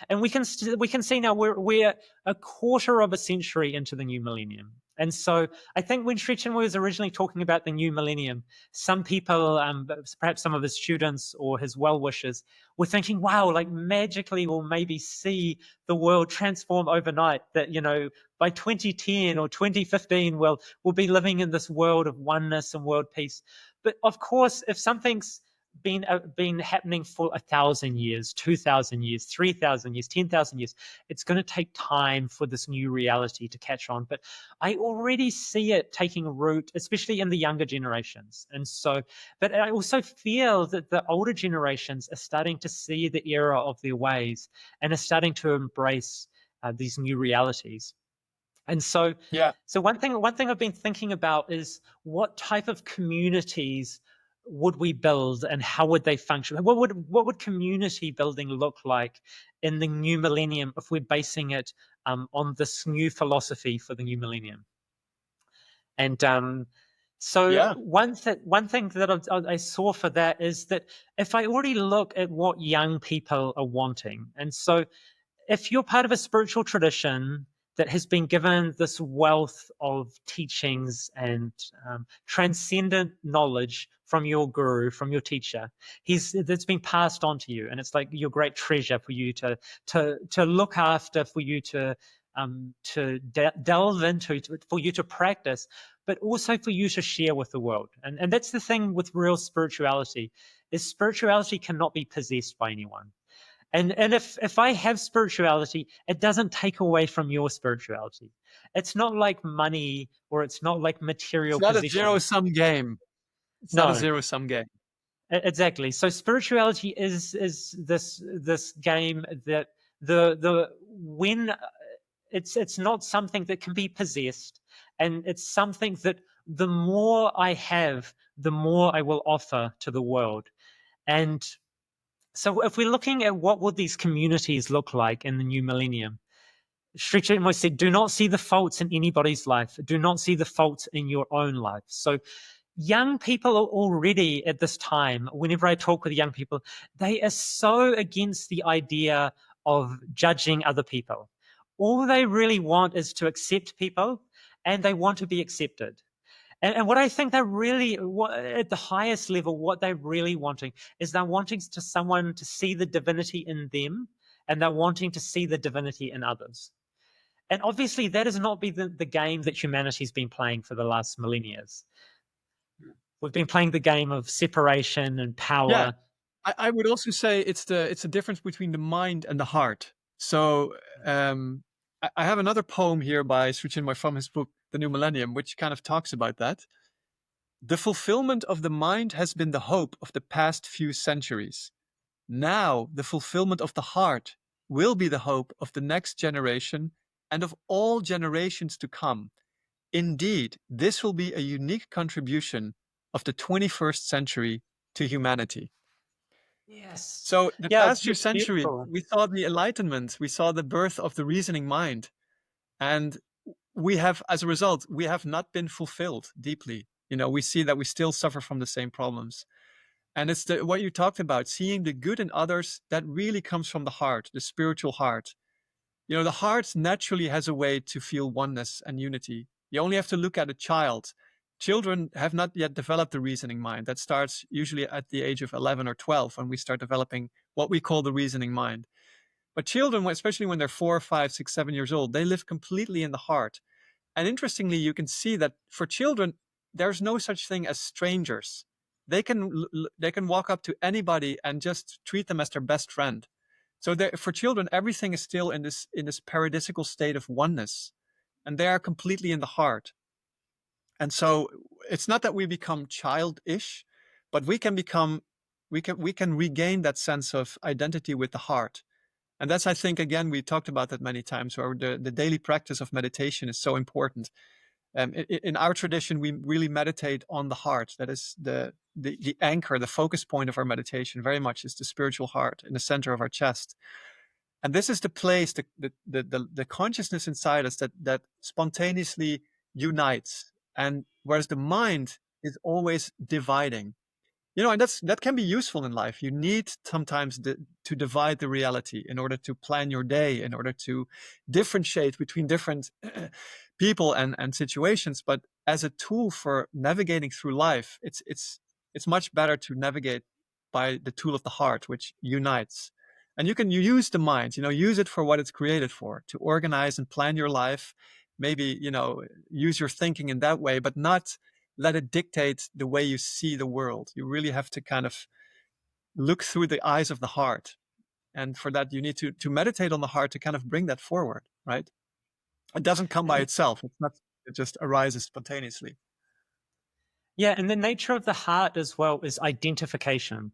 And we can see now we're a quarter of a century into the new millennium. And so I think when Sri Chinmoy was originally talking about the new millennium, some people, perhaps some of his students or his well-wishers, were thinking, wow, like magically we'll maybe see the world transform overnight, that, you know, by 2010 or 2015, we'll be living in this world of oneness and world peace. But of course, if something's been happening for 1,000 years, 2,000 years, 3,000 years, 10,000 years, it's going to take time for this new reality to catch on. But I already see it taking root, especially in the younger generations. And so, but I also feel that the older generations are starting to see the error of their ways and are starting to embrace these new realities. And so, so one thing I've been thinking about is what type of communities would we build and how would they function? What would community building look like in the new millennium if we're basing it on this new philosophy for the new millennium? And so one thing that I saw for that is that if I already look at what young people are wanting, and so if you're part of a spiritual tradition that has been given this wealth of teachings and transcendent knowledge from your guru, from your teacher, that's been passed on to you, and it's like your great treasure for you to look after, for you to delve into, for you to practice, but also for you to share with the world. And that's the thing with real spirituality, is spirituality cannot be possessed by anyone. And if I have spirituality, it doesn't take away from your spirituality. It's not like money, or it's not like material It's not a possessions. zero-sum game. It's not a zero-sum game. Exactly. So spirituality is this game that the when it's not something that can be possessed, and it's something that the more I have, the more I will offer to the world. And so if we're looking at what would these communities look like in the new millennium, Sri Chinmoy said, do not see the faults in anybody's life. Do not see the faults in your own life. So young people are already at this time, whenever I talk with young people, they are so against the idea of judging other people. All they really want is to accept people, and they want to be accepted. And what I think they're really, at the highest level, what they're really wanting is they're wanting someone to see the divinity in them, and they're wanting to see the divinity in others. And obviously, that has not been the game that humanity's been playing for the last millennia. We've been playing the game of separation and power. Yeah, I would also say it's the difference between the mind and the heart. So I have another poem here by Sri Chinmoy from his book The New Millennium, which kind of talks about that. The fulfillment of the mind has been the hope of the past few centuries. Now the fulfillment of the heart will be the hope of the next generation and of all generations to come. Indeed, this will be a unique contribution of the 21st century to humanity. Yes. So the Yeah, past few centuries, beautiful. we saw the Enlightenment, we saw the birth of the reasoning mind. And we have, as a result, we have not been fulfilled deeply. You know, we see that we still suffer from the same problems. And it's what you talked about, seeing the good in others, that really comes from the heart, the spiritual heart. You know, the heart naturally has a way to feel oneness and unity. You only have to look at a child. Children have not yet developed the reasoning mind. That starts usually at the age of 11 or 12 when we start developing what we call the reasoning mind. But children, especially when they're 4, 5, 6, 7 years old, they live completely in the heart. And interestingly, you can see that for children, there's no such thing as strangers. They can walk up to anybody and just treat them as their best friend. So for children, everything is still in this paradisical state of oneness, and they are completely in the heart. And so it's not that we become childish, but we can regain that sense of identity with the heart. And that's, I think, again, we talked about that many times, where the daily practice of meditation is so important. In our tradition, we really meditate on the heart. That is the anchor, the focus point of our meditation very much is the spiritual heart in the center of our chest. And this is the place, the consciousness inside us that spontaneously unites. And whereas the mind is always dividing. And that can be useful in life. You need sometimes to divide the reality in order to plan your day, in order to differentiate between different people and situations. But as a tool for navigating through life, it's much better to navigate by the tool of the heart, which unites. And you use the mind, use it for what it's created for, to organize and plan your life. Maybe, use your thinking in that way, but not let it dictate the way you see the world. You really have to kind of look through the eyes of the heart. And for that, you need to meditate on the heart to kind of bring that forward, right? It doesn't come by itself. It's not, it just arises spontaneously. Yeah, and the nature of the heart as well is identification.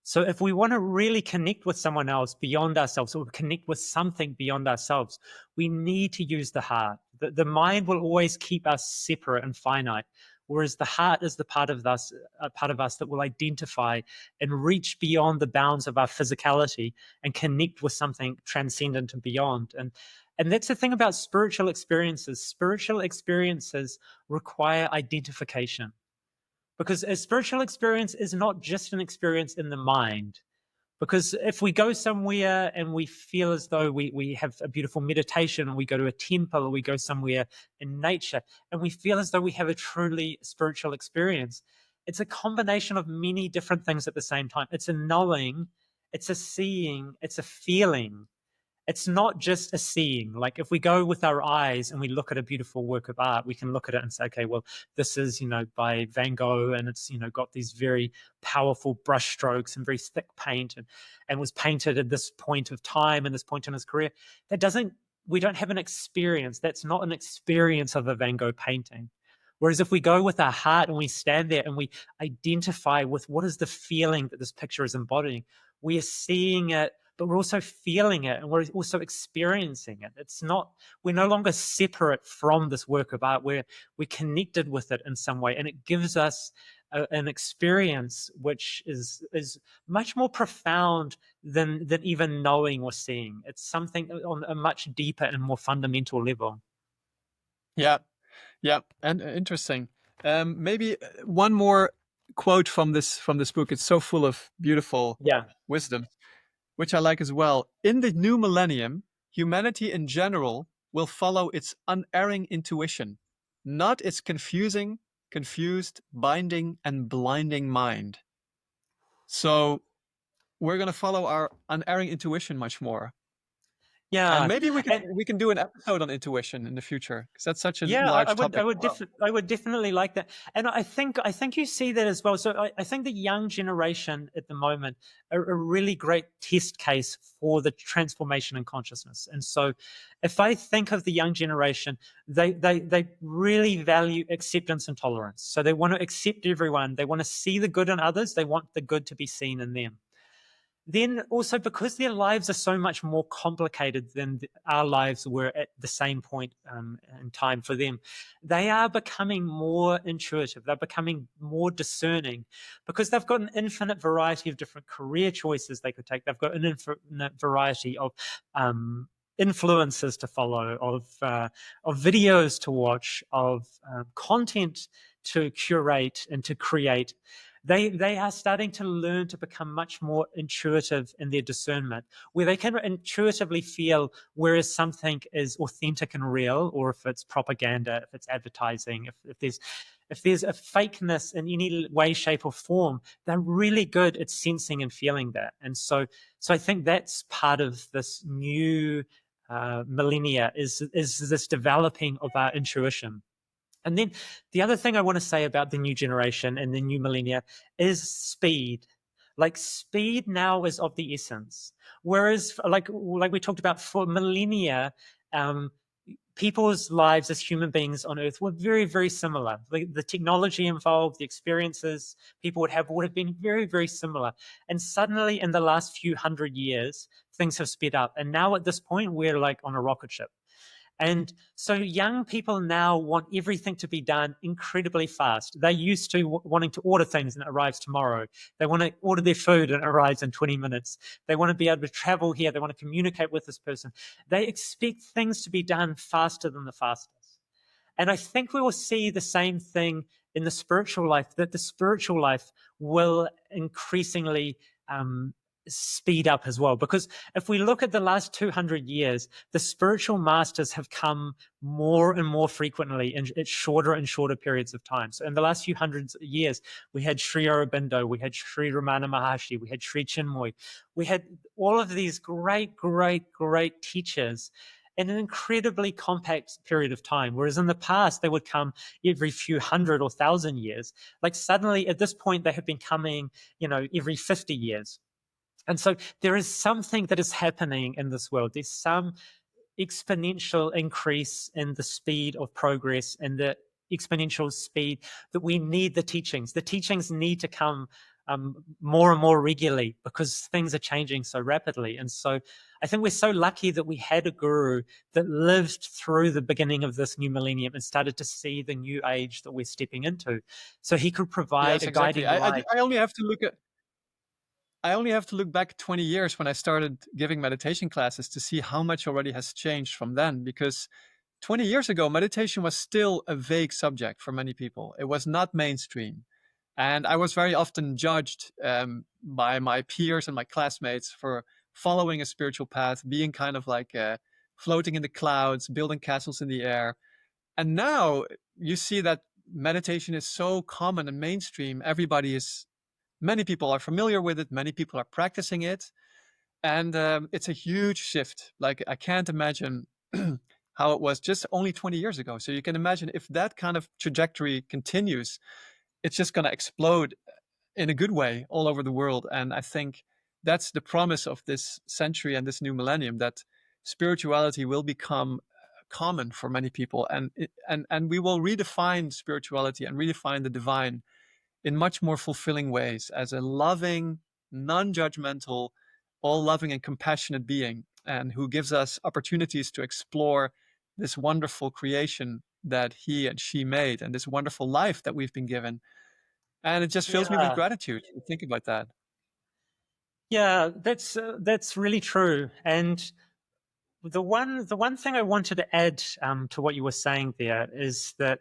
So if we want to really connect with someone else beyond ourselves, or connect with something beyond ourselves, we need to use the heart. The mind will always keep us separate and finite, whereas the heart is the part of us, a part of us that will identify and reach beyond the bounds of our physicality and connect with something transcendent and beyond. And that's the thing about spiritual experiences. Spiritual experiences require identification. Because a spiritual experience is not just an experience in the mind. Because if we go somewhere and we feel as though we have a beautiful meditation, or we go to a temple, or we go somewhere in nature, and we feel as though we have a truly spiritual experience, it's a combination of many different things at the same time. It's a knowing, it's a seeing, it's a feeling. It's not just a seeing. Like if we go with our eyes and we look at a beautiful work of art, we can look at it and say, okay, well, this is, by Van Gogh, and it's, got these very powerful brush strokes and very thick paint, and was painted at this point of time and this point in his career. We don't have an experience. That's not an experience of a Van Gogh painting. Whereas if we go with our heart and we stand there and we identify with what is the feeling that this picture is embodying, we are seeing it, but we're also feeling it, and we're also experiencing it. We're no longer separate from this work of art. We're connected with it in some way, and it gives us an experience which is much more profound than even knowing or seeing. It's something on a much deeper and more fundamental level. Yeah, yeah, and interesting. Maybe one more quote from this book. It's so full of beautiful Yeah. wisdom, which I like as well. In the new millennium, humanity in general will follow its unerring intuition, not its confused, binding, and blinding mind. So we're going to follow our unerring intuition much more. And Yeah. maybe And we can do an episode on intuition in the future, because that's such a yeah, large topic. I would definitely like that, and I think you see that as well. So I think the young generation at the moment are a really great test case for the transformation in consciousness. And so, if I think of the young generation, they really value acceptance and tolerance. So they want to accept everyone. They want to see the good in others. They want the good to be seen in them. Then also, because their lives are so much more complicated than our lives were at the same point in time for them, they are becoming more intuitive. They're becoming more discerning, because they've got an infinite variety of different career choices they could take. They've got an infinite variety of influences to follow, of videos to watch, of content to curate and to create. They are starting to learn to become much more intuitive in their discernment, where they can intuitively feel whereas something is authentic and real, or if it's propaganda, if it's advertising, if there's a fakeness in any way, shape, or form. They're really good at sensing and feeling that. And so I think that's part of this new millennia, is this developing of our intuition. And then the other thing I want to say about the new generation and the new millennia is speed. Like, speed now is of the essence. Whereas, like we talked about, for millennia, people's lives as human beings on Earth were very, very similar. The technology involved, the experiences people would have been very, very similar. And suddenly, in the last few hundred years, things have sped up. And now at this point, we're like on a rocket ship. And so young people now want everything to be done incredibly fast. They're used to wanting to order things and it arrives tomorrow. They want to order their food and it arrives in 20 minutes. They want to be able to travel here. They want to communicate with this person. They expect things to be done faster than the fastest. And I think we will see the same thing in the spiritual life, that the spiritual life will increasingly speed up as well. Because if we look at the last 200 years, the spiritual masters have come more and more frequently in shorter and shorter periods of time. So in the last few hundreds of years, we had Sri Aurobindo, we had Sri Ramana Maharshi, we had Sri Chinmoy, we had all of these great, great, great teachers in an incredibly compact period of time. Whereas in the past, they would come every few hundred or thousand years. Like suddenly at this point, they have been coming, every 50 years. And so there is something that is happening in this world. There's some exponential increase in the speed of progress and the exponential speed that we need the teachings. The teachings need to come more and more regularly because things are changing so rapidly. And so I think we're so lucky that we had a guru that lived through the beginning of this new millennium and started to see the new age that we're stepping into. So he could provide Yes, a exactly. guiding light. I only have to look back 20 years when I started giving meditation classes to see how much already has changed from then. Because 20 years ago, meditation was still a vague subject for many people. It was not mainstream. And I was very often judged by my peers and my classmates for following a spiritual path, being kind of like floating in the clouds, building castles in the air. And now you see that meditation is so common and mainstream. Many people are familiar with it, many people are practicing it. And it's a huge shift. Like, I can't imagine how it was just only 20 years ago. So you can imagine if that kind of trajectory continues, it's just going to explode in a good way all over the world. And I think that's the promise of this century and this new millennium, that spirituality will become common for many people, and we will redefine spirituality and redefine the divine in much more fulfilling ways as a loving, non-judgmental, all loving and compassionate being, and who gives us opportunities to explore this wonderful creation that he and she made, and this wonderful life that we've been given. And it just fills me with Yeah. gratitude to think about that. Yeah, that's really true. And the one thing I wanted to add to what you were saying there is that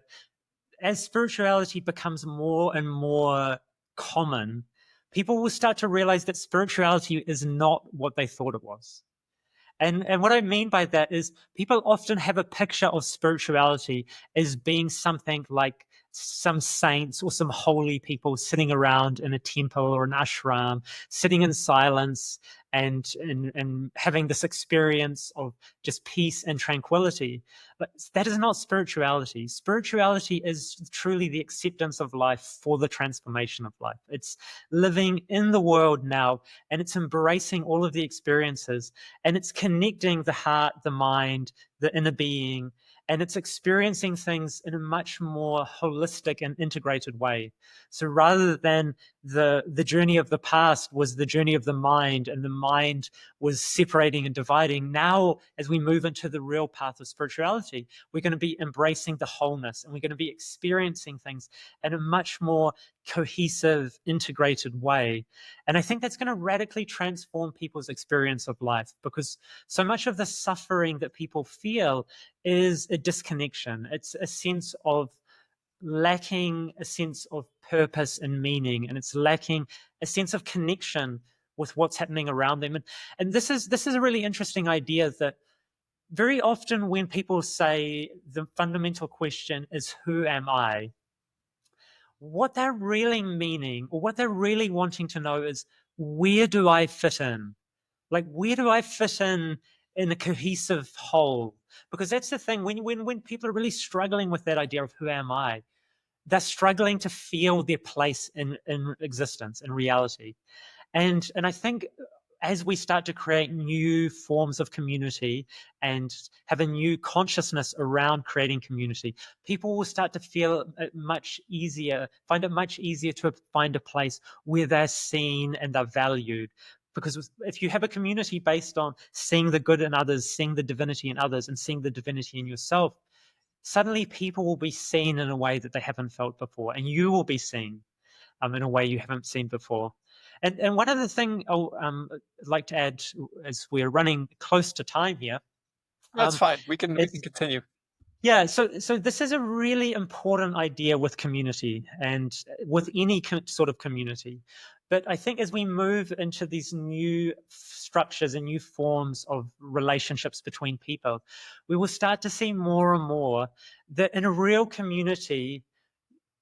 as spirituality becomes more and more common, people will start to realize that spirituality is not what they thought it was. And what I mean by that is people often have a picture of spirituality as being something like some saints or some holy people sitting around in a temple or an ashram, sitting in silence and having this experience of just peace and tranquility. But that is not spirituality. Spirituality is truly the acceptance of life for the transformation of life. It's living in the world now, and it's embracing all of the experiences, and it's connecting the heart, the mind, the inner being, and it's experiencing things in a much more holistic and integrated way. So rather than the journey of the past was the journey of the mind, and the mind was separating and dividing, now as we move into the real path of spirituality, we're going to be embracing the wholeness, and we're going to be experiencing things in a much more cohesive, integrated way. And I think that's going to radically transform people's experience of life, because so much of the suffering that people feel is a disconnection. It's a sense of lacking a sense of purpose and meaning, and it's lacking a sense of connection with what's happening around them. And this is a really interesting idea, that very often when people say the fundamental question is, who am I? What they're really meaning, or what they're really wanting to know, is, where do I fit in? Like, where do I fit in a cohesive whole? Because that's the thing, when people are really struggling with that idea of who am I, they're struggling to feel their place in existence, in reality. And I think as we start to create new forms of community and have a new consciousness around creating community, people will start to feel it much easier, find it much easier to find a place where they're seen and they're valued. Because if you have a community based on seeing the good in others, seeing the divinity in others, and seeing the divinity in yourself, suddenly people will be seen in a way that they haven't felt before, and you will be seen in a way you haven't seen before. And one other thing I'd like to add, as we're running close to time here, That's fine. We can is continue. Yeah, so this is a really important idea with community and with any sort of community. But I think as we move into these new structures and new forms of relationships between people, we will start to see more and more that in a real community,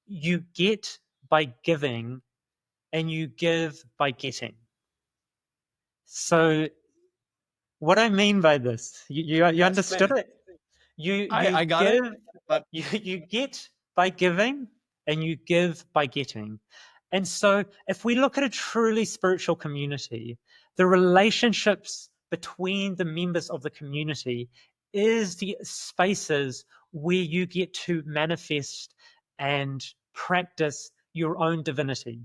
you get by giving and you give by getting. So what I mean by this, you Yeah, explain understood it. it? You I got it, give, but you get by giving and you give by getting. And so if we look at a truly spiritual community, the relationships between the members of the community is the spaces where you get to manifest and practice your own divinity.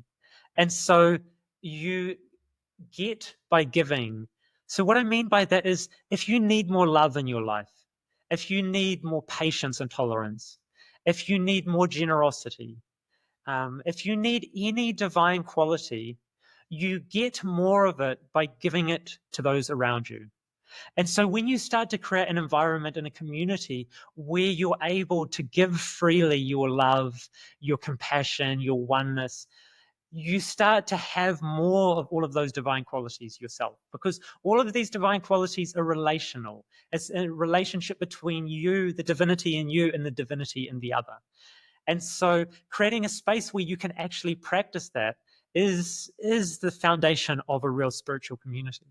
And so you get by giving. So, what I mean by that is if you need more love in your life, if you need more patience and tolerance, if you need more generosity, if you need any divine quality, you get more of it by giving it to those around you. And so, when you start to create an environment and a community where you're able to give freely your love, your compassion, your oneness, you start to have more of all of those divine qualities yourself, because all of these divine qualities are relational. It's a relationship between you, the divinity in you, and the divinity in the other. And so creating a space where you can actually practice that is the foundation of a real spiritual community.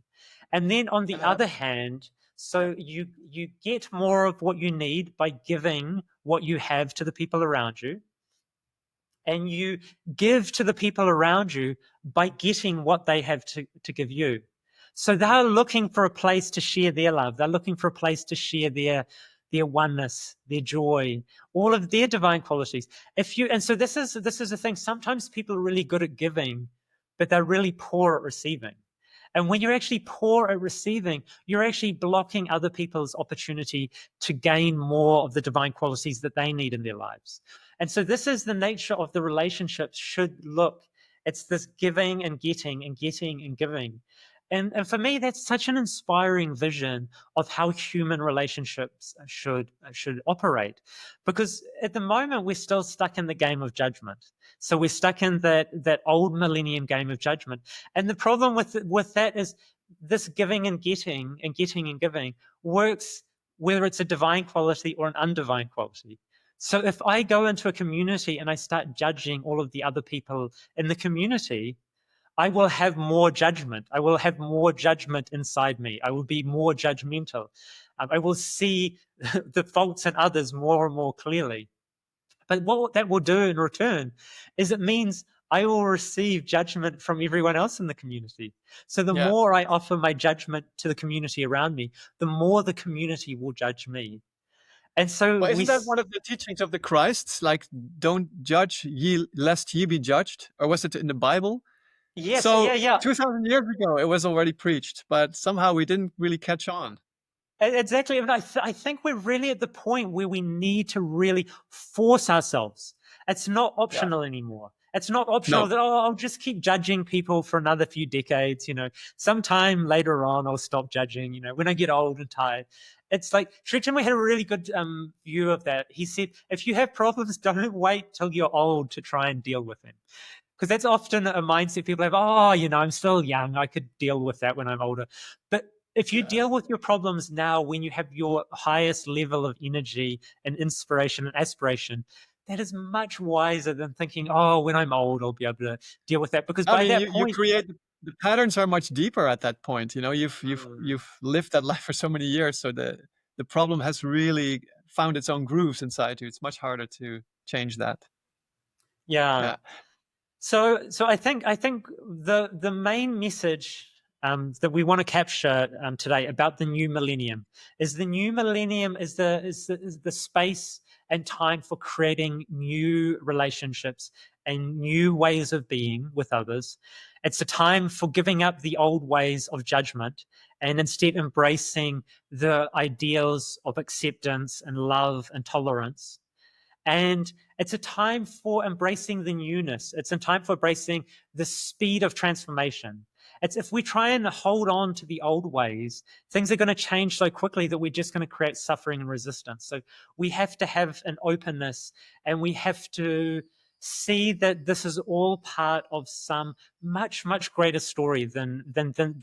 And then on the uh, other hand, so you get more of what you need by giving what you have to the people around you, and you give to the people around you by getting what they have to give you. So they're looking for a place to share their love. They're looking for a place to share their oneness, their joy, all of their divine qualities. And so this is the thing. Sometimes people are really good at giving, but they're really poor at receiving. And when you're actually poor at receiving, you're actually blocking other people's opportunity to gain more of the divine qualities that they need in their lives. And so this is the nature of the relationships should look. It's this giving and getting and getting and giving. And for me, that's such an inspiring vision of how human relationships should operate. Because at the moment, we're still stuck in the game of judgment. So we're stuck in that old millennium game of judgment. And the problem with that is this giving and getting and getting and giving works whether it's a divine quality or an undivine quality. So if I go into a community and I start judging all of the other people in the community, I will have more judgment. I will have more judgment inside me. I will be more judgmental. I will see the faults in others more and more clearly. But what that will do in return is it means I will receive judgment from everyone else in the community. So the yeah. more I offer my judgment to the community around me, the more the community will judge me. And so Well, isn't that one of the teachings of the Christ? Like, don't judge ye lest ye be judged, or was it in the Bible? yes, yeah, So yeah. 2,000 years ago, it was already preached, but somehow we didn't really catch on. Exactly. And I think we're really at the point where we need to really force ourselves. It's not Yeah. optional anymore. It's not optional No. that, oh, I'll just keep judging people for another few decades. Sometime later on, I'll stop judging, when I get old and tired. It's like Sri Chinmoy had a really good view of that. He said, if you have problems, don't wait till you're old to try and deal with them. Because that's often a mindset people have, oh, I'm still young. I could deal with that when I'm older. But if you Yeah. deal with your problems now when you have your highest level of energy and inspiration and aspiration, that is much wiser than thinking, oh, when I'm old, I'll be able to deal with that. Because I by mean, that you point, create the patterns are much deeper at that point. mm, You've lived that life for so many years, so the problem has really found its own grooves inside you. It's much harder to change that. yeah. Yeah. So I think the main message that we want to capture today about the new millennium is the new millennium is the space and time for creating new relationships and new ways of being with others. It's a time for giving up the old ways of judgment and instead embracing the ideals of acceptance and love and tolerance. And it's a time for embracing the newness. It's a time for embracing the speed of transformation. It's if we try and hold on to the old ways, things are going to change so quickly that we're just going to create suffering and resistance. So we have to have an openness, and we have to see that this is all part of some much, much greater story than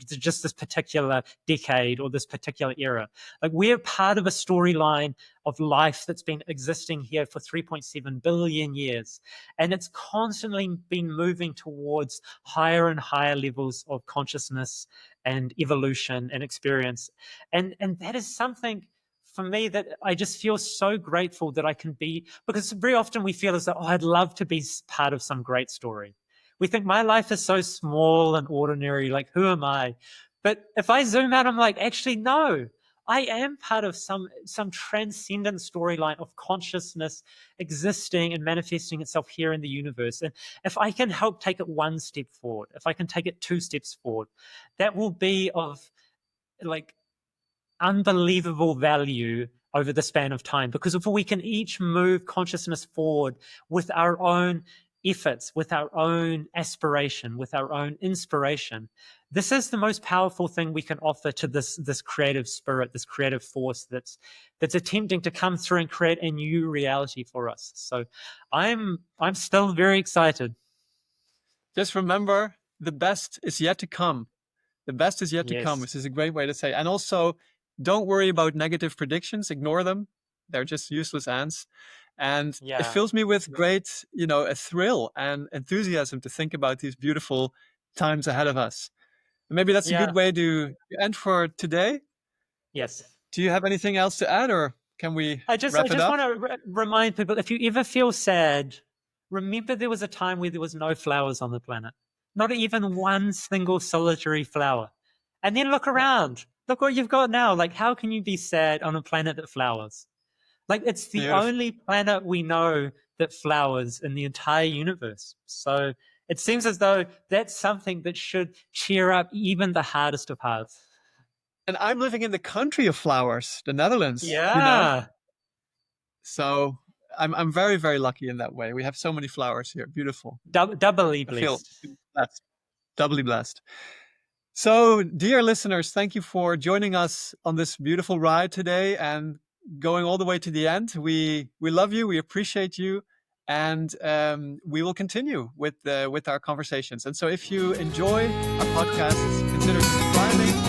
just this particular decade or this particular era. Like, we're part of a storyline of life that's been existing here for 3.7 billion years. And it's constantly been moving towards higher and higher levels of consciousness and evolution and experience. And that is something for me that I just feel so grateful that I can be, because very often we feel as though, oh, I'd love to be part of some great story. We think my life is so small and ordinary, like, who am I? But if I zoom out, I'm like, actually, no, I am part of some transcendent storyline of consciousness existing and manifesting itself here in the universe. And if I can help take it one step forward, if I can take it 2 steps forward, that will be of like unbelievable value over the span of time. Because if we can each move consciousness forward with our own efforts, with our own aspiration, with our own inspiration, this is the most powerful thing we can offer to this creative spirit, this creative force that's attempting to come through and create a new reality for us. So I'm still very excited. Just remember, the best is yet to come. The best is yet to come, Yes. which is a great way to say. And also, don't worry about negative predictions. Ignore them. They're just useless ants. And it Yeah. fills me with great, a thrill and enthusiasm to think about these beautiful times ahead of us. And maybe that's a Yeah. good way to end for today. Yes. Do you have anything else to add, or can we I just wrap it up? want to remind people, if you ever feel sad, remember there was a time where there was no flowers on the planet. Not even one single solitary flower. And then look around. Look what you've got now. Like, how can you be sad on a planet that flowers? Like, it's the Beautiful. only planet we know that flowers in the entire universe. So it seems as though that's something that should cheer up even the hardest of hearts. And I'm living in the country of flowers, the Netherlands. Yeah. So I'm very, very lucky in that way. We have so many flowers here. Beautiful. Doubly I feel blessed. blessed, doubly blessed. So, dear listeners, thank you for joining us on this beautiful ride today and going all the way to the end. We love you. We appreciate you. And we will continue with our conversations. And so if you enjoy our podcast, consider subscribing